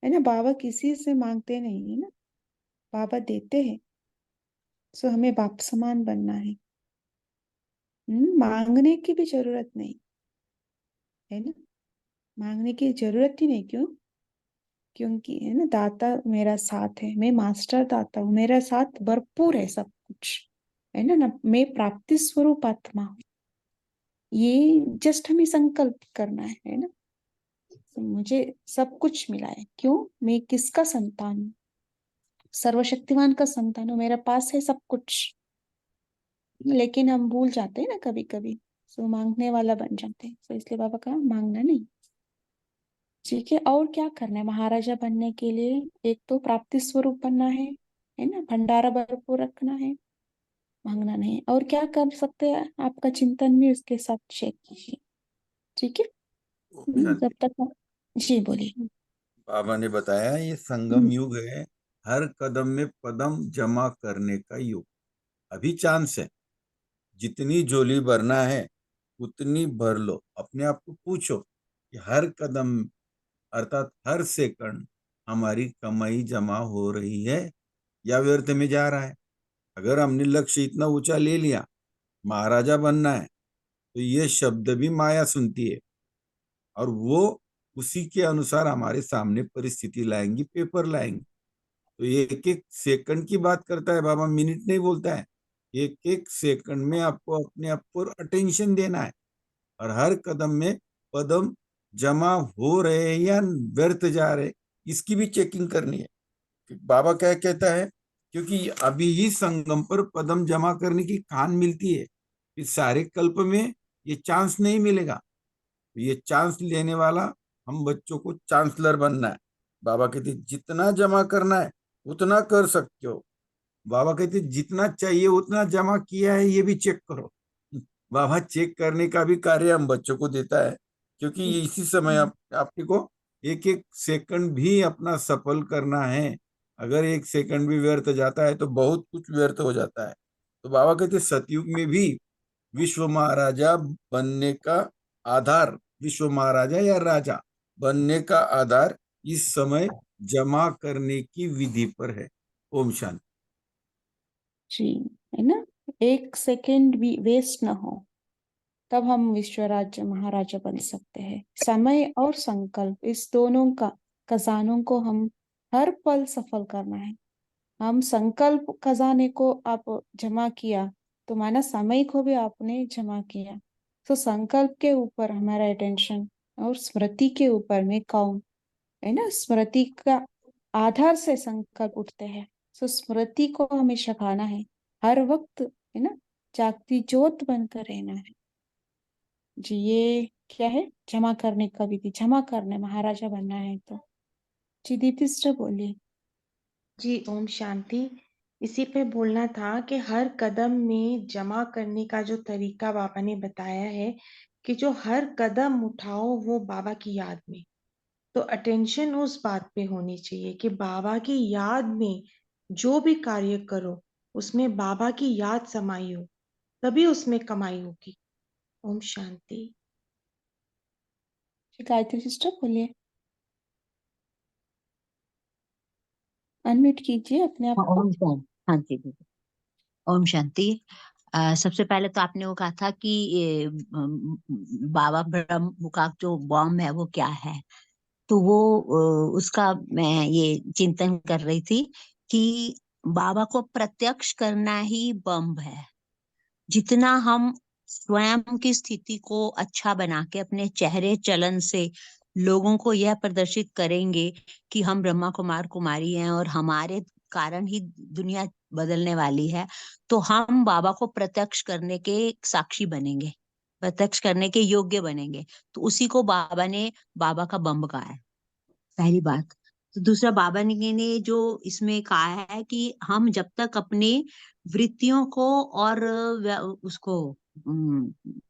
है ना, बाबा किसी से मांगते नहीं है ना, बाबा देते हैं। सो हमें बाप समान बनना है। मांगने की भी जरूरत नहीं है ना, मांगने की जरूरत ही नहीं। क्यों? क्योंकि है ना, दाता मेरा साथ है, मैं मास्टर दाता हूँ, मेरा साथ भरपूर है सब कुछ, है ना। मैं प्राप्ति स्वरूप आत्मा हूँ। ये जस्ट हमें संकल्प करना है ना। तो मुझे सब कुछ मिला है। क्यों? मैं किसका संतान हूँ? सर्वशक्तिमान का संतान हूँ, मेरे पास है सब कुछ। लेकिन हम भूल जाते हैं ना कभी कभी, सो मांगने वाला बन जाते हैं। सो इसलिए बाबा कहा मांगना नहीं, ठीक है। और क्या करना है महाराजा बनने के लिए? एक तो प्राप्ति स्वरूप बनना है ना, भंडारा भरपूर रखना है, मांगना नहीं। और क्या कर सकते हैं? आपका चिंतन भी उसके साथ शेयर कीजिए, ठीक है। जब शांति। तक जी बोलिए। बाबा ने बताया ये संगम युग है, हर कदम में पदम जमा करने का युग। अभी चांस है, जितनी झोली भरना है उतनी भर लो। अपने आप को पूछो कि हर कदम अर्थात हर सेकंड हमारी कमाई जमा हो रही है या व्यर्थ में जा रहा है। अगर हमने लक्ष्य इतना ऊंचा ले लिया, महाराजा बनना है, तो ये शब्द भी माया सुनती है और वो उसी के अनुसार हमारे सामने परिस्थिति लाएंगी, पेपर लाएंगी। तो ये एक एक सेकंड की बात करता है बाबा, मिनट नहीं बोलता है। एक एक सेकंड में आपको अपने आप पर अटेंशन देना है, और हर कदम में पदम जमा हो रहे हैं या व्यर्थ जा रहे, इसकी भी चेकिंग करनी है। बाबा क्या कहता है, क्योंकि अभी ही संगम पर पदम जमा करने की खान मिलती है, इस सारे कल्प में ये चांस नहीं मिलेगा। ये चांस लेने वाला हम बच्चों को चांसलर बनना है। बाबा कहते जितना जमा करना है उतना कर सकते हो। बाबा कहते जितना चाहिए उतना जमा किया है, ये भी चेक करो। बाबा चेक करने का भी कार्य हम बच्चों को देता है, क्योंकि इसी समय आपको को एक एक सेकंड भी अपना सफल करना है। अगर एक सेकंड भी व्यर्थ जाता है तो बहुत कुछ व्यर्थ हो जाता है। तो बाबा कहते सतयुग में भी विश्व महाराजा बनने का आधार, विश्व महाराजा या राजा बनने का आधार इस समय जमा करने की विधि पर है। ओम शांति। जी, है ना। एक सेकंड भी वेस्ट ना हो, तब हम विश्व राज्य महाराजा बन सकते हैं। समय और संकल्प, इस दोनों का खजानों को हम हर पल सफल करना है। हम संकल्प खजाने को आप जमा किया तो माना समय को भी आपने जमा किया। तो संकल्प के ऊपर हमारा अटेंशन और स्मृति के ऊपर में काउंट, है ना। स्मृति का आधार से संकल्प उठते हैं। तो स्मृति को हमेशा खाना है, हर वक्त, है ना, जागती ज्योत बनकर रहना है। जी, ये क्या है, जमा करने का विधि, जमा करने, महाराजा बनना है तो। जी दीप्ति सिस्टर बोलिए। जी, ओम शांति। इसी पे बोलना था कि हर कदम में जमा करने का जो तरीका बाबा ने बताया है कि जो हर कदम उठाओ वो बाबा की याद में, तो अटेंशन उस बात पे होनी चाहिए कि बाबा की याद में जो भी कार्य करो उसमें बाबा की याद समाई हो, तभी उसमें कमाई होगी। ओम शांति। जी गायत्री सिस्टर बोलिए, अनम्यूट कीजिए अपने आप को। ओम शांति। हाँ जी दीदी, ओम शांति। सबसे पहले तो आपने वो कहा था कि ये बाबा ब्रह्म का जो बॉम्ब है वो क्या है, तो वो उसका मैं ये चिंतन कर रही थी कि बाबा को प्रत्यक्ष करना ही बम्ब है। जितना हम स्वयं की स्थिति को अच्छा बना के अपने चेहरे चलन से लोगों को यह प्रदर्शित करेंगे कि हम ब्रह्मा कुमार कुमारी हैं और हमारे कारण ही दुनिया बदलने वाली है, तो हम बाबा को प्रत्यक्ष करने के साक्षी बनेंगे, प्रत्यक्ष करने के योग्य बनेंगे। तो उसी को बाबा ने बाबा का बम्ब कहा है, पहली बात। तो दूसरा, बाबा ने जो इसमें कहा है कि हम जब तक अपने वृत्तियों को और उसको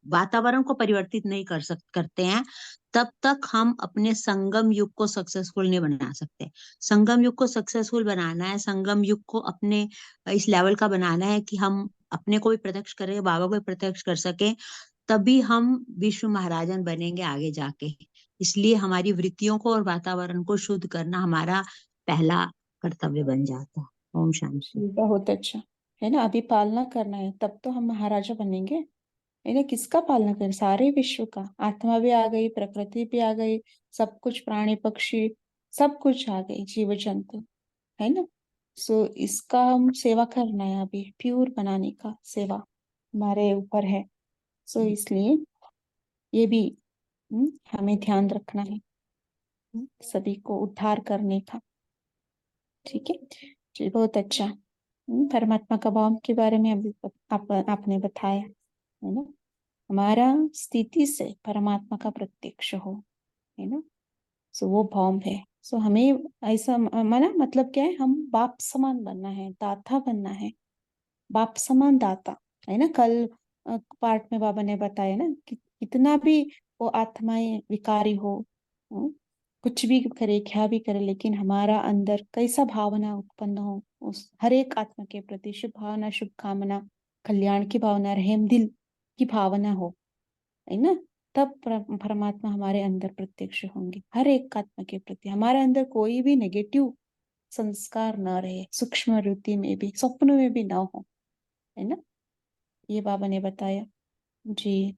वातावरण को परिवर्तित नहीं करते हैं, तब तक हम अपने संगम युग को सक्सेसफुल नहीं बना सकते। संगम युग को सक्सेसफुल बनाना है, संगम युग को अपने इस लेवल का बनाना है कि हम अपने को भी प्रत्यक्ष करें, बाबा को भी प्रत्यक्ष कर सके, तभी हम विश्व महाराजन बनेंगे आगे जाके। इसलिए हमारी वृत्तियों को और वातावरण को शुद्ध करना हमारा पहला कर्तव्य बन जाता है। ओम शांति। बहुत अच्छा, है ना। अभी पालना करना है, तब तो हम महाराजा बनेंगे, है ना। किसका पालना करें, सारे विश्व का। आत्मा भी आ गई, प्रकृति भी आ गई, सब कुछ, प्राणी पक्षी सब कुछ आ गई, जीव जंतु, है ना। सो इसका हम सेवा करना है, अभी प्योर बनाने का सेवा हमारे ऊपर है। सो इसलिए ये भी हमें ध्यान रखना है, सभी को उद्धार करने का। ठीक है जी, बहुत अच्छा। परमात्मा का भाव के बारे में अभी आपने बताया, है ना। हमारा स्थिति से परमात्मा का प्रत्यक्ष हो, है ना। सो वो भाव है। सो हमें ऐसा माना मतलब क्या है, हम बाप समान बनना है, दाता बनना है, बाप समान दाता, है ना। कल पार्ट में बाबा ने बताया ना कि कितना भी वो आत्माएं विकारी हो, कुछ भी करे, क्या भी करे, लेकिन हमारा अंदर कैसा भावना उत्पन्न हो उस हर एक आत्मा के प्रति, शुभ भावना, शुभ कामना, कल्याण की भावना, रहम दिल की भावना हो, है ना, तब परमात्मा हमारे अंदर प्रत्यक्ष होंगे हर एक आत्मा के प्रति। हमारे अंदर कोई भी नेगेटिव संस्कार न रहे, सूक्ष्म वृत्ति में भी, स्वप्न में भी ना हो, है ना। ये बाबा ने बताया जी।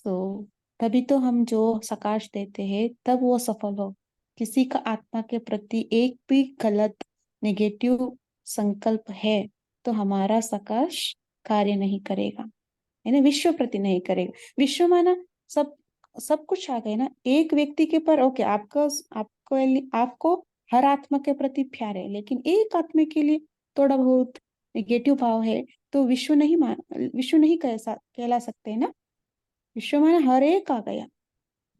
तो तभी तो हम जो सकाश देते हैं तब वो सफल हो। किसी का आत्मा के प्रति एक भी गलत नेगेटिव संकल्प है तो हमारा सकाश कार्य नहीं करेगा, है ना, विश्व प्रति नहीं करेगा। विश्व माना सब सब कुछ आ गए ना, एक व्यक्ति के पर ओके, आपको हर आत्मा के प्रति प्यार है, लेकिन एक आत्मा के लिए थोड़ा बहुत नेगेटिव भाव है तो विश्व नहीं कहला सकते, है ना। विश्व माना हर एक आ गया,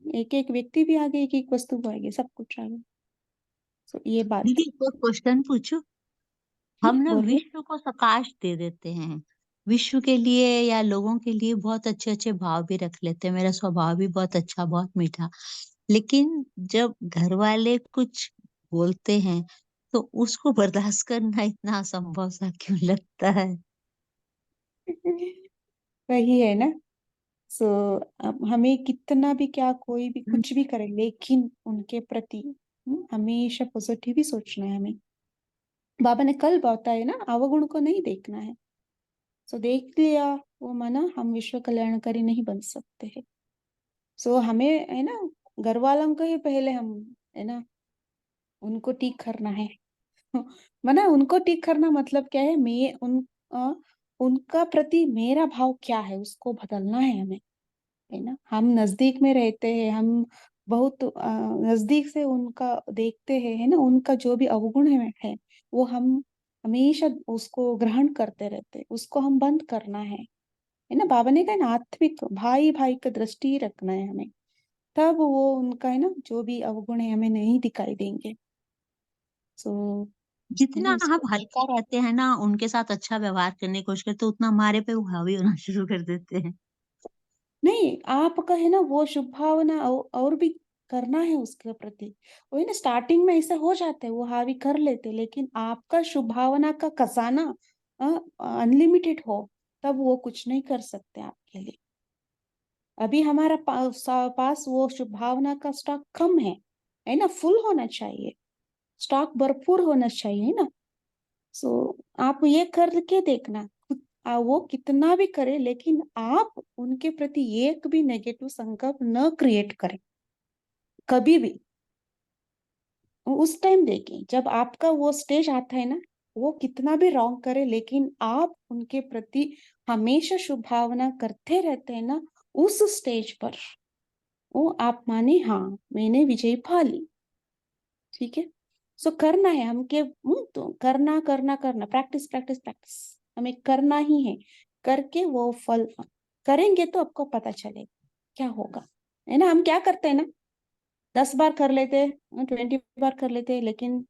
एक एक व्यक्ति भी आ गया, एक एक वस्तु भी आ गई, सब कुछ आ गया। तो ये बात दीदी एक क्वेश्चन पूछूं? हम ना बोलिए। विश्व को सकाश दे देते हैं, विश्व के लिए या लोगों के लिए बहुत अच्छे अच्छे भाव भी रख लेते हैं, मेरा स्वभाव भी बहुत अच्छा, बहुत मीठा, लेकिन जब घर वाले कुछ बोलते हैं तो उसको बर्दाश्त करना इतना असंभव सा क्यों लगता है? वही है ना। सो अब हमें कितना भी क्या कोई भी कुछ भी करे, लेकिन उनके प्रति हमेशा पॉजिटिव ही सोचना है हमें। बाबा ने कल बताया ना, अवगुण को नहीं देखना है। सो देख लिया वो माना हम विश्व कल्याणकारी नहीं बन सकते हैं। सो हमें, है ना, घर वालों को ही पहले हम, है ना, उनको ठीक करना है। माना उनको ठीक करना मतलब क्या है, अ, उनका प्रति मेरा भाव क्या है उसको बदलना है हमें, है ना। हम नजदीक में रहते हैं, हम बहुत नजदीक से उनका देखते हैं, है ना, उनका जो भी अवगुण है वो हम हमेशा उसको ग्रहण करते रहते हैं, उसको हम बंद करना है ना। बाबा ने कहा ना, आत्मिक भाई भाई का दृष्टि रखना है हमें, तब वो उनका, है ना, जो भी अवगुण है हमें नहीं दिखाई देंगे। सो है जितना ना हम उसको। हल्का रहते हैं ना, उनके साथ अच्छा व्यवहार करने की कोशिश करते, तो उतना हमारे पे वो हावी होना शुरू कर देते हैं। नहीं, आपका, है ना, वो शुभ भावना और भी करना है उसके प्रति। वही ना, स्टार्टिंग में ऐसा हो जाता है, वो हावी कर लेते, लेकिन आपका शुभ भावना का खजाना अनलिमिटेड हो, तब वो कुछ नहीं कर सकते आपके लिए। अभी हमारा पास वो शुभ भावना का स्टॉक कम है ना, फुल होना चाहिए, स्टॉक भरपूर होना चाहिए, है ना। सो आप ये करके देखना, वो कितना भी करे, लेकिन आप उनके प्रति एक भी नेगेटिव संकल्प न क्रिएट करें कभी भी। उस टाइम देखें जब आपका वो स्टेज आता है ना, वो कितना भी रॉन्ग करे, लेकिन आप उनके प्रति हमेशा शुभ भावना करते रहते हैं ना, उस स्टेज पर वो आप माने हाँ, मैंने विजय पा ली। ठीक है। सो करना है हम के, तो करना करना करना, प्रैक्टिस प्रैक्टिस प्रैक्टिस, हमें करना ही है। करके वो फल करेंगे तो आपको पता चलेगा क्या होगा, है ना। हम क्या करते हैं ना, 10 बार कर लेते, 20 बार कर लेते, लेकिन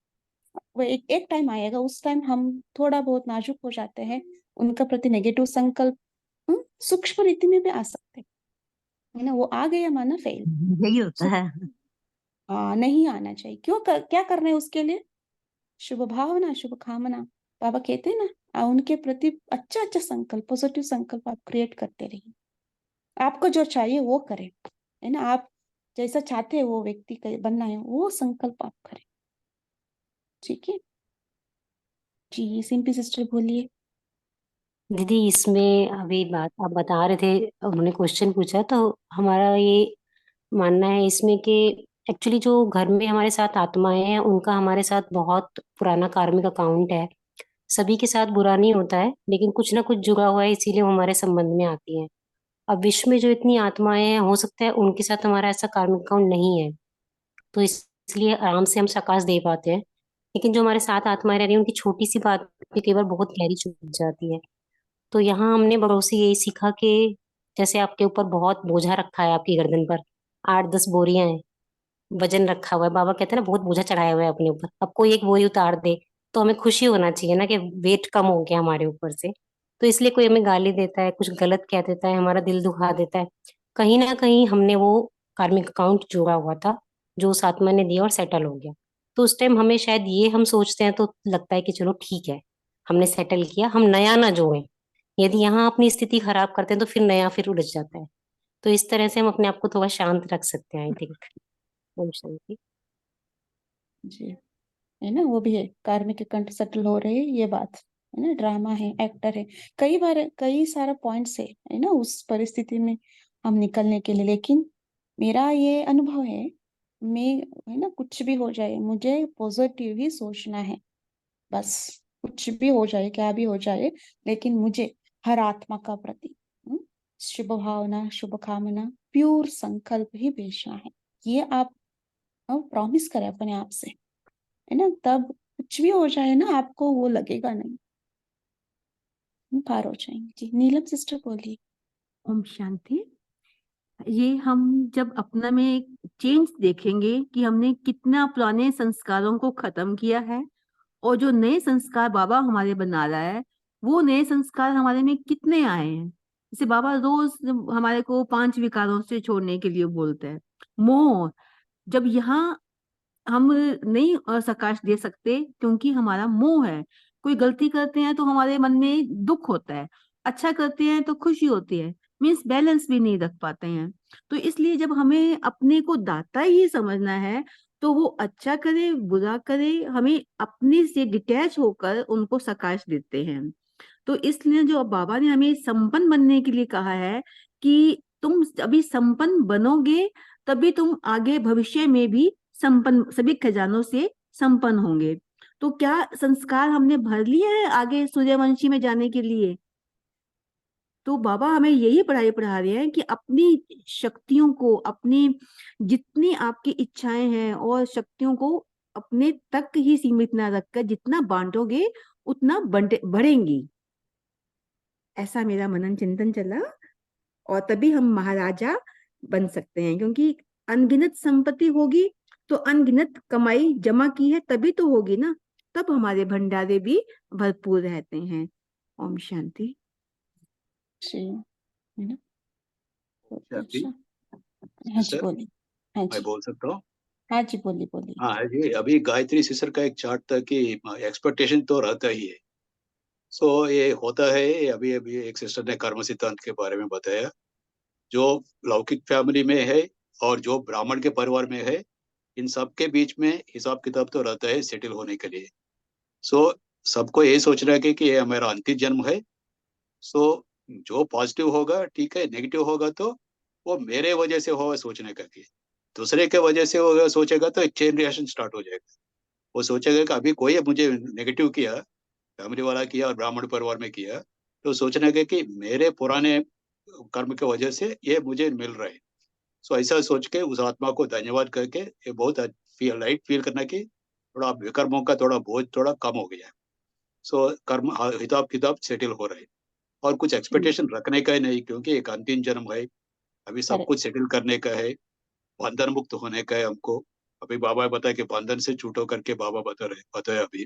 वो एक टाइम आएगा, उस टाइम हम थोड़ा बहुत नाजुक हो जाते हैं, उनका प्रति नेगेटिव संकल्प सूक्ष्म रीति में भी आ सकते हैं, है ना। वो आ गया माना फेल। यही होता है। नहीं आना चाहिए। क्या करना है उसके लिए, शुभ भावना शुभ कामना, बाबा कहते हैं ना, उनके प्रति अच्छा अच्छा संकल्प, पॉजिटिव संकल्प आप क्रिएट करते रहिए। आपको जो चाहिए वो करें, है ना। आप जैसा चाहते हैं वो व्यक्ति बनना है, वो संकल्प आप करें। ठीक है जी। सिंपी सिस्टर बोलिए। दीदी इसमें अभी बात आप बता रहे थे, उन्होंने क्वेश्चन पूछा, तो हमारा ये मानना है इसमें कि एक्चुअली जो घर में हमारे साथ आत्माएं हैं उनका हमारे साथ बहुत पुराना कार्मिक अकाउंट है। सभी के साथ बुरा नहीं होता है, लेकिन कुछ ना कुछ जुड़ा हुआ है, इसीलिए वो हमारे संबंध में आती हैं। अब विश्व में जो इतनी आत्माएं हैं, हो सकता है उनके साथ हमारा ऐसा कार्मिक अकाउंट नहीं है, तो इसलिए आराम से हम सकाश दे पाते हैं। लेकिन जो हमारे साथ आत्माएं रह रही हैं, उनकी छोटी सी बात भी कई बार बहुत गहरी चुभ जाती है। तो यहाँ हमने बड़ों से यही सीखा कि जैसे आपके ऊपर बहुत बोझा रखा है, आपकी गर्दन पर 8-10 बोरियां हैं, वजन रखा हुआ है, बाबा कहते हैं ना बहुत बोझा चढ़ाया हुआ है अपने ऊपर, अब कोई एक बोरी उतार दे तो हमें खुशी होना चाहिए ना कि वेट कम हो गया हमारे ऊपर से। तो इसलिए कोई हमें गाली देता है, कुछ गलत कह देता है, हमारा दिल दुखा देता है, कहीं ना कहीं हमने वो कार्मिक अकाउंट जोड़ा हुआ था जो उस आत्मा ने दिया और सेटल हो गया। तो उस टाइम हमें शायद ये हम सोचते हैं तो लगता है कि चलो ठीक है, हमने सेटल किया, हम नया ना जोड़ें। यदि यहाँ अपनी स्थिति खराब करते हैं तो फिर नया फिर उलझ जाता है। तो इस तरह से हम अपने आप को थोड़ा शांत रख सकते हैं, आई थिंक। ओम शांति। जी, है ना, वो भी है, कार्मिक कंठ सेटल हो रहे हैं, ये बात है ना, ड्रामा है, एक्टर है, कई बार कई सारा पॉइंट्स है ना, उस परिस्थिति में हम निकलने के लिए। लेकिन मेरा ये अनुभव है, मैं है ना कुछ भी हो जाए मुझे पॉजिटिव ही सोचना है, बस कुछ भी हो जाए क्या भी हो जाए, लेकिन मुझे हर आत्मा का प्रति शुभ भावना शुभ कामना प्योर संकल्प ही भेजना है। ये आप प्रॉमिस करें अपने आप से, है ना, तब कुछ भी हो जाए ना आपको वो लगेगा नहीं, हम पार हो जाएंगे। जी नीलम सिस्टर बोलिए। ओम शांति। ये हम जब अपना में चेंज देखेंगे कि हमने कितना पुराने संस्कारों को खत्म किया है और जो नए संस्कार बाबा हमारे बना रहा है, वो नए संस्कार हमारे में कितने आए हैं। जैसे बाबा रोज हमारे को 5 विकारों से छोड़ने के लिए बोलते हैं। मोह, जब यहाँ हम नहीं सकाश दे सकते क्योंकि हमारा मोह है। कोई गलती करते हैं तो हमारे मन में दुख होता है, अच्छा करते हैं तो खुशी होती है, मीन्स बैलेंस भी नहीं रख पाते हैं। तो इसलिए जब हमें अपने को दाता ही समझना है तो वो अच्छा करे बुरा करे, हमें अपने से डिटैच होकर उनको सकाश देते हैं। तो इसलिए जो बाबा ने हमें संपन्न बनने के लिए कहा है कि तुम अभी संपन्न बनोगे तभी तुम आगे भविष्य में भी संपन्न सभी खजानों से संपन्न होंगे। तो क्या संस्कार हमने भर लिया है आगे सूर्यवंशी में जाने के लिए? तो बाबा हमें यही पढ़ाई पढ़ा रहे हैं कि अपनी शक्तियों को, अपनी जितनी आपकी इच्छाएं हैं और शक्तियों को अपने तक ही सीमित ना रखकर जितना बांटोगे उतना बढ़ेंगी। ऐसा मेरा मनन चिंतन चला और तभी हम महाराजा बन सकते हैं, क्योंकि अनगिनत संपत्ति होगी तो अनगिनत कमाई जमा की है तभी तो होगी ना, तब हमारे भंडारे भी भरपूर रहते हैं। ओम शांति। जी है ना, बहुत शांति। अच्छा। हाँ जी सर बोलिए। हाँ मैं जी, बोल सकता हूँ? हाँ जी बोलिए बोलिए। हाँ जी, अभी गायत्री सिस्टर का एक चार्ट था कि एक्सपेक्टेशन तो रहता ही है। सो ये होता है। अभी अभी एक सिस्टर ने कर्म सिद्धांत के बारे में बताया, जो लौकिक फैमिली में है और जो ब्राह्मण के परिवार में है, इन सब के बीच में हिसाब किताब तो रहता है सेटल होने के लिए। सो सबको ये सोचना है कि ये हमारा अंतिम जन्म है। सो जो पॉजिटिव होगा ठीक है, नेगेटिव होगा तो वो मेरे वजह से होगा सोचने का। कि दूसरे के वजह से होगा सोचेगा तो एक चेन रिएक्शन स्टार्ट हो जाएगा। वो सोचेगा कि अभी कोई मुझे नेगेटिव किया, फैमिली वाला किया और ब्राह्मण परिवार में किया, तो सोचने का कि मेरे पुराने कर्म की वजह से ये मुझे मिल रहा है। सो ऐसा सोच के उस आत्मा को धन्यवाद करके ये बहुत लाइट फील करना कि थोड़ा विकर्मों का थोड़ा बोझ थोड़ा कम हो गया है। सो कर्म हिसाब किताब सेटल हो रहा है और कुछ एक्सपेक्टेशन रखने का ही नहीं, क्योंकि एक अंतिम जन्म है, अभी सब करेक्ट। कुछ सेटल करने का है, बंधन मुक्त होने का है हमको। अभी बाबा बताया कि बंधन से छूटो करके बाबा बताया अभी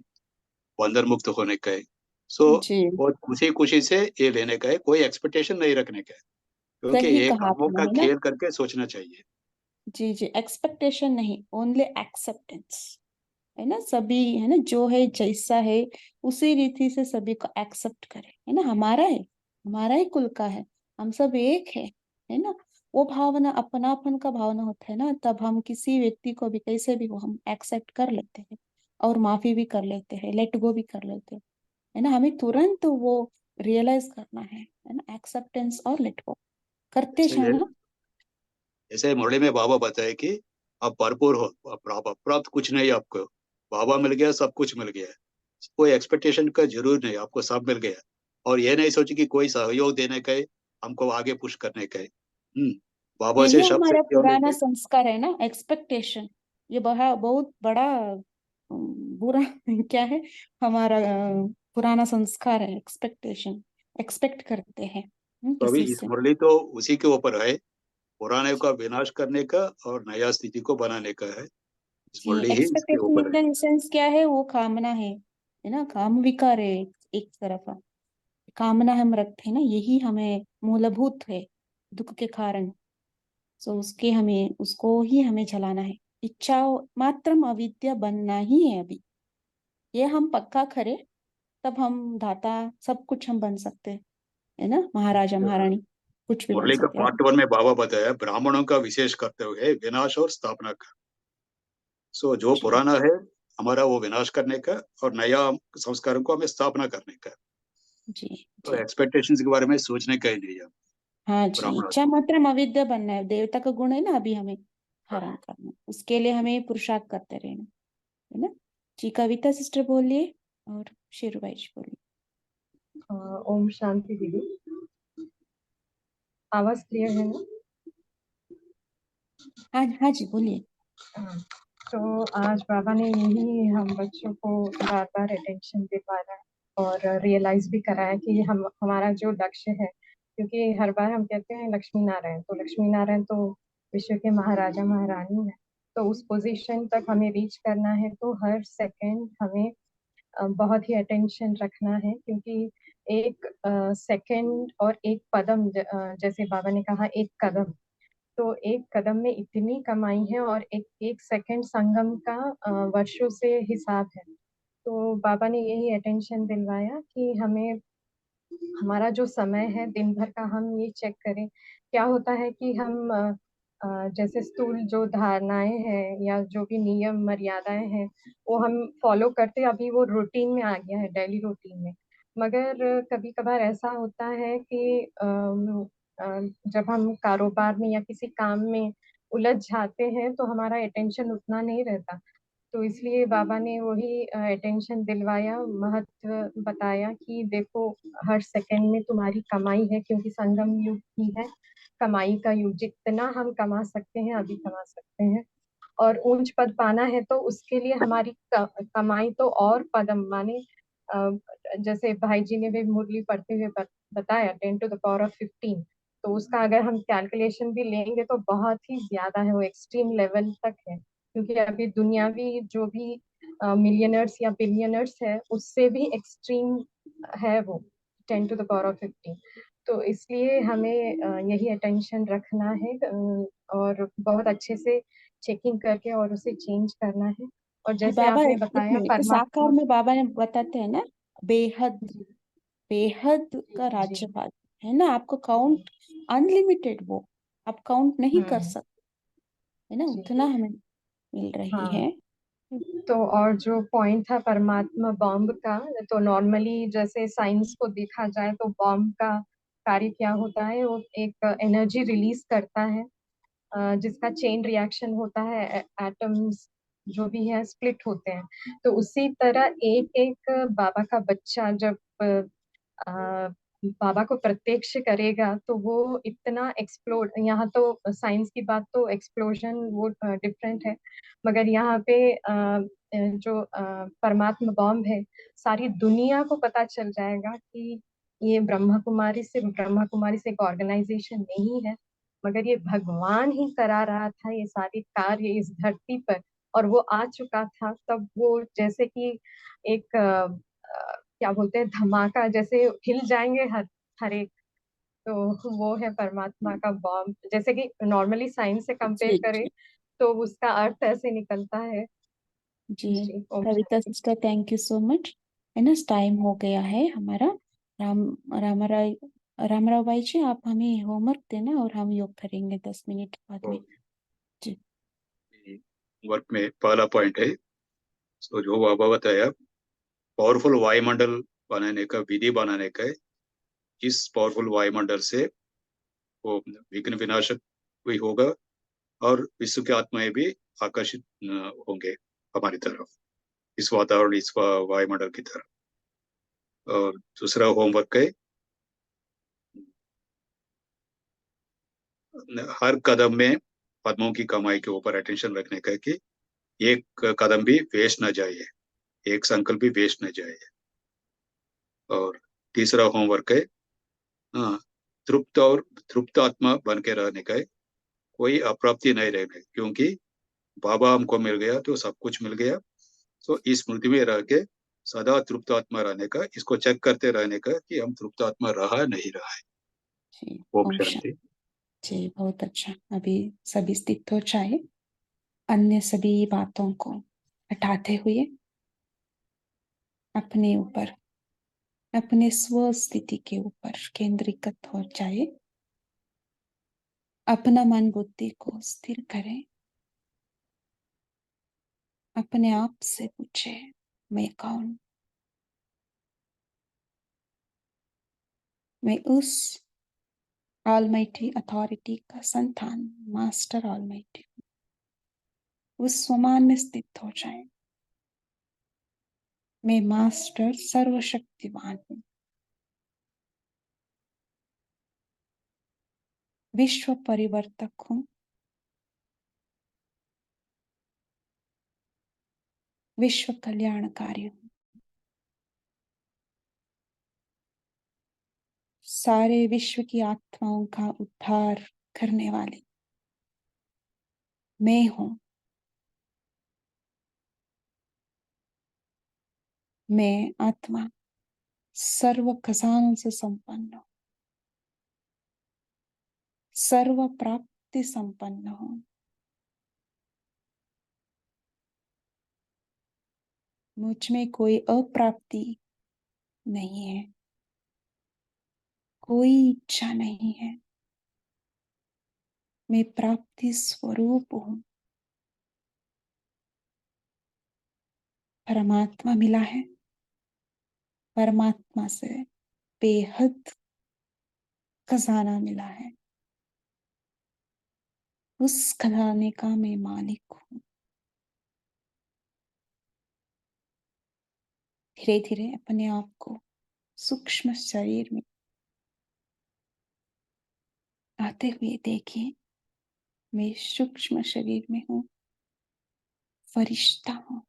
बंधन मुक्त होने का है। सो जी बहुत खुशी खुशी से ये लेने का है, कोई एक्सपेक्टेशन नहीं रखने का है, क्योंकि सही ये कहा कर्मों आपने, का है ना। खेल करके सोचना चाहिए। जी जी, एक्सपेक्टेशन नहीं, ओनली एक्सेप्टेंस, है ना। सभी है ना जो है जैसा है उसी रीति से सभी को एक्सेप्ट करें, है ना। हमारा है, हमारा ही कुल का है, हम सब एक है ना। वो भावना अपनापन का भावना होता है ना, तब हम किसी व्यक्ति को भी कैसे भी हो हम एक्सेप्ट कर लेते हैं और माफी भी कर लेते हैं, लेट गो भी कर लेते हैं, है ना। हमें तुरंत वो रियलाइज करना है ना, एक्सेप्टेंस और लेट गो करते ऐसे ही है, जाना। जैसे मुरली में बाबा बताए कि आप भरपूर हो, प्राप्त कुछ नहीं आपको, बाबा मिल गया, सब कुछ मिल गया। कोई एक्सपेक्टेशन का जरूर नहीं, आपको सब मिल गया। और ये नहीं सोचे कि कोई सहयोग देने का है, हमको आगे पुश करने का है। बाबा यही से सब हमारा शक्ति होने पुराना के। संस्कार है ना, एक्सपेक्टेशन। ये बहुत बड़ा बुरा क्या है, हमारा पुराना संस्कार है, एक्सपेक्टेशन, एक्सपेक्ट करते हैं तो अभी किसी इस से। मुरली तो उसी के ऊपर है, पुराने का विनाश करने का और नया स्थिति को बनाने का है। इस जी, मुरली ही इसके एक्सपेक्टेशन ऊपर है। इन द सेंस क्या है, वो कामना है ना, काम विकार है एक तरफ। कामना हम रखते हैं ना, यही हमें मूलभूत है दुख के कारण। सो उसके हमें उसको ही हमें जलाना है। इच्छा मात्र अविद्या बनना ही है अभी, ये हम पक्का करें तब हम दाता सब कुछ हम बन सकते हैं, है ना, महाराजा महारानी कुछ भी बन मुरली का सकते हैं पार्ट अभी। 1 में बाबा बताया ब्राह्मणों का विशेष करते हुए विनाश और स्थापना का। सो जो जी पुराना है हमारा वो विनाश करने का और नया संस्कारों को हमें स्थापना करने का। जी तो जी एक्सपेक्टेशंस के बारे में सोचने का ही नहीं है। हाँ जी, ब्राह्मण इच्छा मात्रम अविद्या बनना है, देवता का गुण है ना, अभी हमें हरण करना, उसके लिए हमें पुरुषार्थ करते रहना है ना जी। कविता सिस्टर बोलिए और शेरूबाई जी बोलिए। ओम शांति दीदी, आवाज क्लियर है ना? हाँ हाँ जी बोलिए। हाँ, तो आज बाबा ने यही हम बच्चों को बार बार अटेंशन दिलवाया और रियलाइज भी कराया कि हम हमारा जो लक्ष्य है, क्योंकि हर बार हम कहते हैं लक्ष्मी नारायण, तो लक्ष्मी नारायण तो विश्व के महाराजा महारानी है, तो उस पोजीशन तक हमें रीच करना है, तो हर सेकंड हमें बहुत ही अटेंशन रखना है, क्योंकि एक सेकंड और एक कदम, जैसे बाबा ने कहा एक कदम, तो एक कदम में इतनी कमाई है और एक एक सेकंड संगम का वर्षों से हिसाब है। तो बाबा ने यही अटेंशन दिलवाया कि हमें हमारा जो समय है दिन भर का, हम ये चेक करें। क्या होता है कि हम जैसे स्थूल जो धारणाएं हैं या जो भी नियम मर्यादाएं हैं, वो हम फॉलो करते, अभी वो रूटीन में आ गया है, डेली रूटीन में। मगर कभी कभार ऐसा होता है कि जब हम कारोबार में या किसी काम में उलझ जाते हैं, तो हमारा अटेंशन उतना नहीं रहता। तो इसलिए बाबा ने वही अटेंशन दिलवाया, महत्व बताया कि देखो हर सेकंड में तुम्हारी कमाई है, क्योंकि संगम युग ही है कमाई का युग। जितना हम कमा सकते हैं अभी कमा सकते हैं, और ऊंच पद पाना है तो उसके लिए हमारी कमाई तो और पदम माने, अ, जैसे भाई जी ने भी मुरली पढ़ते हुए बताया 10⁻15, तो उसका अगर हम कैलकुलेशन भी लेंगे तो बहुत ही ज्यादा है, वो एक्सट्रीम लेवल तक है, क्योंकि अभी दुनियावी जो भी मिलियनर्स या बिलियनर्स है उससे भी एक्सट्रीम है वो 10⁻15। तो इसलिए हमें यही अटेंशन रखना है, और बहुत अच्छे से चेकिंग करके और उसे चेंज करना है। और जी जैसे बाबा आपने एक बताया मिनट, तो साकार परमात्मा। में बाबा ने बताते हैं ना, बेहद बेहद का जी राज्यपाल है ना, आपको काउंट अनलिमिटेड, वो आप काउंट नहीं कर हम्म सकते है ना, जी उतना हमें मिल रही हाँ। है। तो और जो पॉइंट था परमात्मा बॉम्ब का, तो नॉर्मली जैसे साइंस को देखा जाए तो बॉम्ब का कार्य क्या होता है, वो एक एनर्जी रिलीज करता है, जिसका चेन रिएक्शन होता है, एटम्स जो भी है स्प्लिट होते हैं। तो उसी तरह एक एक बाबा का बच्चा जब बाबा को प्रत्यक्ष करेगा तो वो इतना एक्सप्लोड, यहाँ तो साइंस की बात तो एक्सप्लोजन वो डिफरेंट है, मगर यहाँ पे जो परमात्मा बॉम्ब है, सारी दुनिया को पता चल जाएगा कि ये ब्रह्मा कुमारी से एक ऑर्गेनाइजेशन नहीं है, मगर ये भगवान ही करा रहा था ये सारी कार्य इस धरती पर, और वो आ चुका था। तब वो जैसे कि एक क्या बोलते हैं, धमाका, जैसे हिल जाएंगे हर एक। तो वो है परमात्मा का बॉम्ब, जैसे कि नॉर्मली साइंस से कंपेयर जी करें जी तो उसका अर्थ ऐसे निकलता है। जी। जी ओम कविता शांति। Sister thank you so much, है ना, टाइम हो गया है हमारा। राम रामाराय रामराव भाई जी, आप हमें होमवर्क देना और हम योग करेंगे 10 मिनट बाद में जी। वर्क में पहला पॉइंट है, तो जो बाबा बताया, पावरफुल वायुमंडल बनाने का विधि बनाने का है। इस पावरफुल वायुमंडल से वो विघ्न विनाशक भी होगा और विश्व की आत्माएं भी आकर्षित होंगे हमारी तरफ, इस वातावरण, इस वायुमंडल की तरफ। और दूसरा होमवर्क है, हर कदम में पद्मों की कमाई के ऊपर अटेंशन रखने का, कि एक कदम भी वेस्ट न जाए, एक संकल्प भी वेस्ट न जाए। और तीसरा होमवर्क है, हाँ, तृप्त और तृप्त आत्मा बन के रहने का है, कोई अप्राप्ति नहीं रहने, क्योंकि बाबा हमको मिल गया तो सब कुछ मिल गया। तो इस स्मृति में रह के सदा तृप्त आत्मा रहने का, इसको चेक करते रहने का कि हम तृप्त आत्मा रहा नहीं रहा है। जी ओम ओम शांति शांति। जी। बहुत अच्छा, अभी सभी स्थित हो जाए, अन्य सभी बातों को हटाते हुए अपने ऊपर, अपने स्व स्थिति के ऊपर केंद्रीकृत हो जाए, अपना मन बुद्धि को स्थिर करें, अपने आप से पूछे मैं कौन। मैं उस ऑलमाइटी अथॉरिटी का संतान, मास्टर ऑलमाइटी, उस स्वमान में स्थित हो जाए। मैं मास्टर सर्वशक्तिवान हूँ, विश्व परिवर्तक हूँ, विश्व कल्याणकारी हूँ, सारे विश्व की आत्माओं का उद्धार करने वाली मैं हूँ। मैं आत्मा सर्व खजानों से संपन्न हूँ, सर्व प्राप्ति संपन्न हूँ। मुझ में कोई अप्राप्ति नहीं है, कोई इच्छा नहीं है। मैं प्राप्ति स्वरूप हूँ। परमात्मा मिला है, परमात्मा से बेहद खजाना मिला है, उस खजाने का मैं मालिक हूँ। धीरे धीरे अपने आप को सूक्ष्म शरीर में आते हुए देखिए। मैं सूक्ष्म शरीर में हूँ, फरिश्ता हूँ,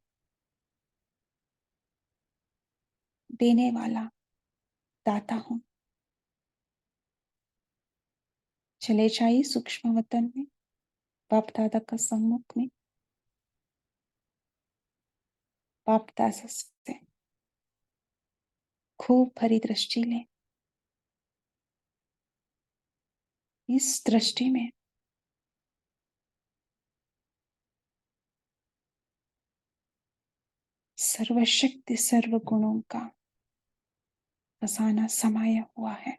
देने वाला दाता हूँ। चले जाइए सूक्ष्म वतन में, बाप दादा का सम्मुख में। बाप दादा से खूब भरी दृष्टि लें। इस दृष्टि में सर्वशक्ति सर्व गुणों का खजाना समाया हुआ है।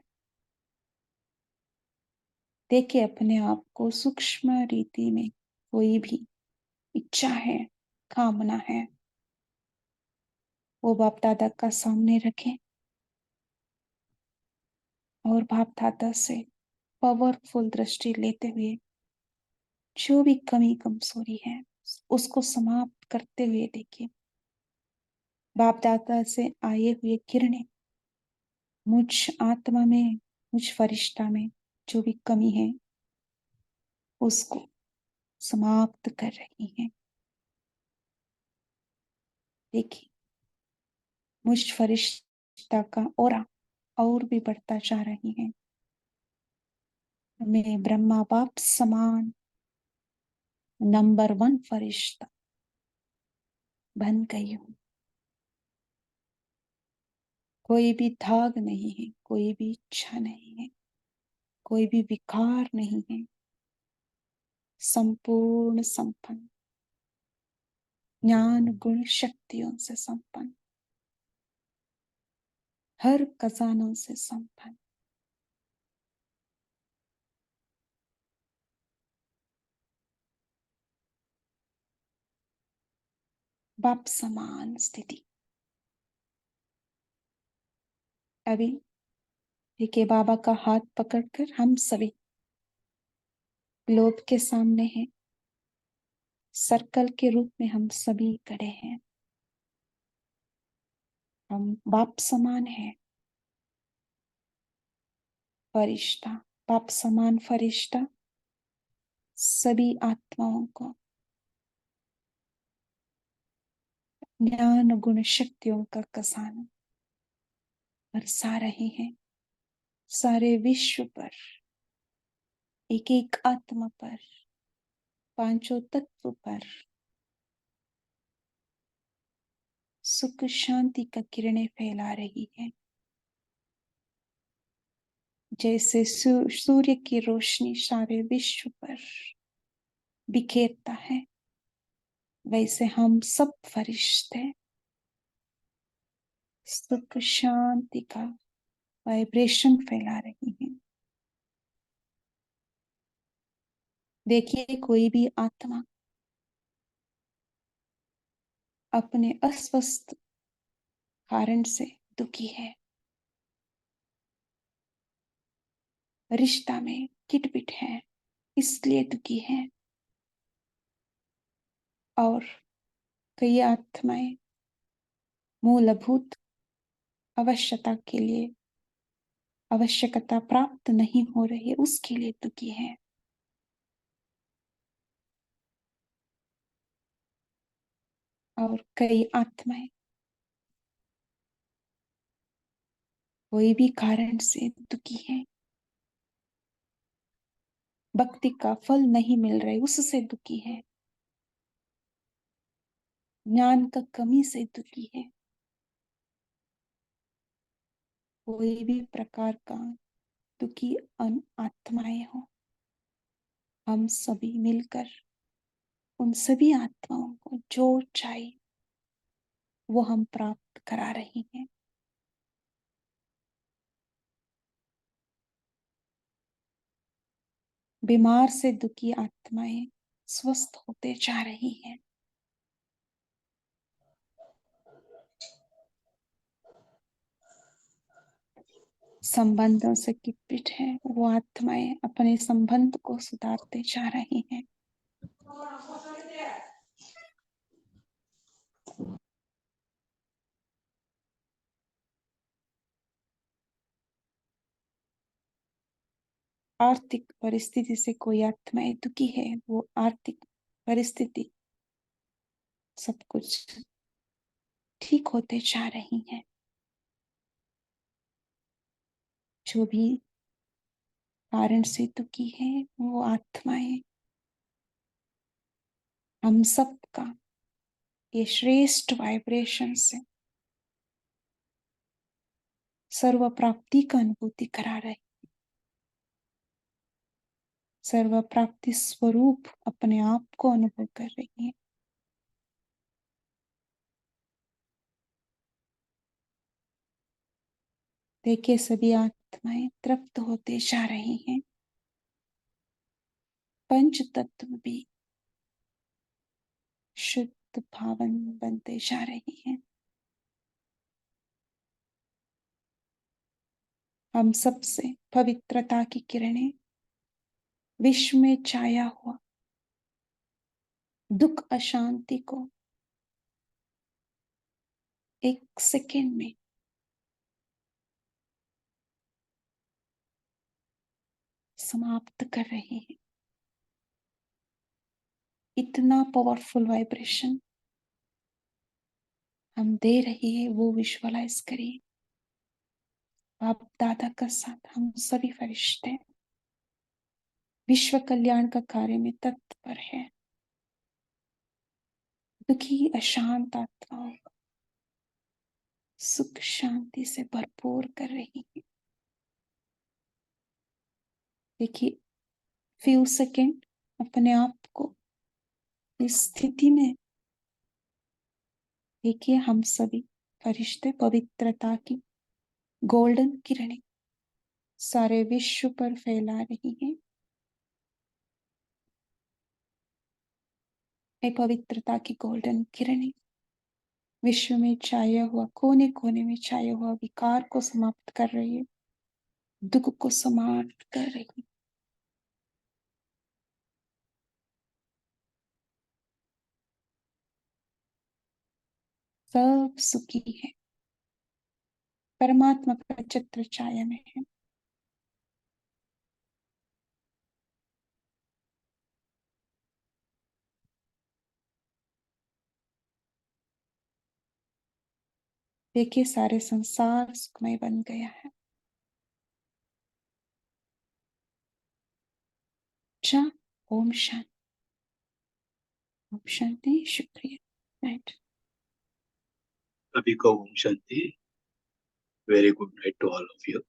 देखिए अपने आप को सूक्ष्म रीति में कोई भी इच्छा है, कामना है, वो बाप दादा का सामने रखें और बाप दादा से पावरफुल दृष्टि लेते हुए जो भी कमी कमजोरी है उसको समाप्त करते हुए देखिए। बाप दादा से आए हुए किरणें मुझ आत्मा में, मुझ फरिश्ता में जो भी कमी है उसको समाप्त कर रही हैं। देखिए मुझ फरिश्ता का ऑरा और भी बढ़ता जा रही है। मैं ब्रह्मा बाप समान नंबर 1 फरिश्ता बन गई हूँ। कोई भी धाग नहीं है, कोई भी इच्छा नहीं है, कोई भी विकार नहीं है। संपूर्ण संपन्न, ज्ञान गुण शक्तियों से संपन्न, हर खजानों से संपन्न, बाप समान स्थिति। अभी देखिए बाबा का हाथ पकड़कर हम सभी ग्लोब के सामने हैं, सर्कल के रूप में हम सभी खड़े हैं। हम बाप समान हैं, फरिश्ता, बाप समान फरिश्ता सभी आत्माओं को ज्ञान गुण शक्तियों का खजाना बरसा रहे हैं। सारे विश्व पर, एक एक आत्मा पर, पांचों तत्व पर सुख शांति का किरणें फैला रही है। जैसे सूर्य की रोशनी सारे विश्व पर बिखेरता है, वैसे हम सब फरिश्ते सुख शांति का वाइब्रेशन फैला रही हैं। देखिए कोई भी आत्मा अपने अस्वस्थ कारण से दुखी है, रिश्ता में किटपिट है, इसलिए दुखी है। और कई आत्माएं मूलभूत आवश्यकता प्राप्त नहीं हो रही है, उसके लिए दुखी है। और कई आत्माएं कोई भी कारण से दुखी है, भक्ति का फल नहीं मिल रहा है, उससे दुखी है, ज्ञान का कमी से दुखी है, कोई भी प्रकार का दुखी आत्माएं हो, हम सभी मिलकर उन सभी आत्माओं को जो चाहिए वो हम प्राप्त करा रही हैं। बीमार से दुखी आत्माएं स्वस्थ होते जा रही हैं। संबंधों से किटपिट है, वो आत्माएं अपने संबंध को सुधारते जा रही हैं। आर्थिक परिस्थिति से कोई आत्माएं दुखी है, वो आर्थिक परिस्थिति सब कुछ ठीक होते जा रही है। जो भी कारण से दुखी है वो आत्माएं हम सबका ये श्रेष्ठ वाइब्रेशन से सर्व प्राप्ति का अनुभूति करा रहे, सर्व प्राप्ति स्वरूप अपने आप को अनुभव कर रही है। देखिए सभी आत्माएं तृप्त होते जा रही हैं। पंच तत्व भी शुद्ध भावन बनते जा रही हैं। हम सबसे पवित्रता की किरणें विश्व में छाया हुआ दुख अशांति को एक सेकेंड में समाप्त कर रही है। इतना पावरफुल वाइब्रेशन हम दे रहे हैं, वो विजुअलाइज करिए। आप दादा का साथ हम सभी फरिश्ते विश्व कल्याण का कार्य में तत्पर है। दुखी अशांत आत्माओं को सुख शांति से भरपूर कर रही है। देखिए फ्यू सेकेंड अपने आप को इस स्थिति में देखिए। हम सभी फरिश्ते पवित्रता की गोल्डन किरणें सारे विश्व पर फैला रही हैं। ये पवित्रता की गोल्डन किरणें विश्व में छाया हुआ कोने कोने में छाया हुआ विकार को समाप्त कर रही है, दुख को समाप्त कर रही है। सब सुखी है, परमात्मा का छत्र छाया में है। देखिए सारे संसार सुखमय बन गया है। अच्छा, ओम शांति। ओम शांति। शुक्रिया। नाइट। सभी को ओम शांति। Very good night to all of you.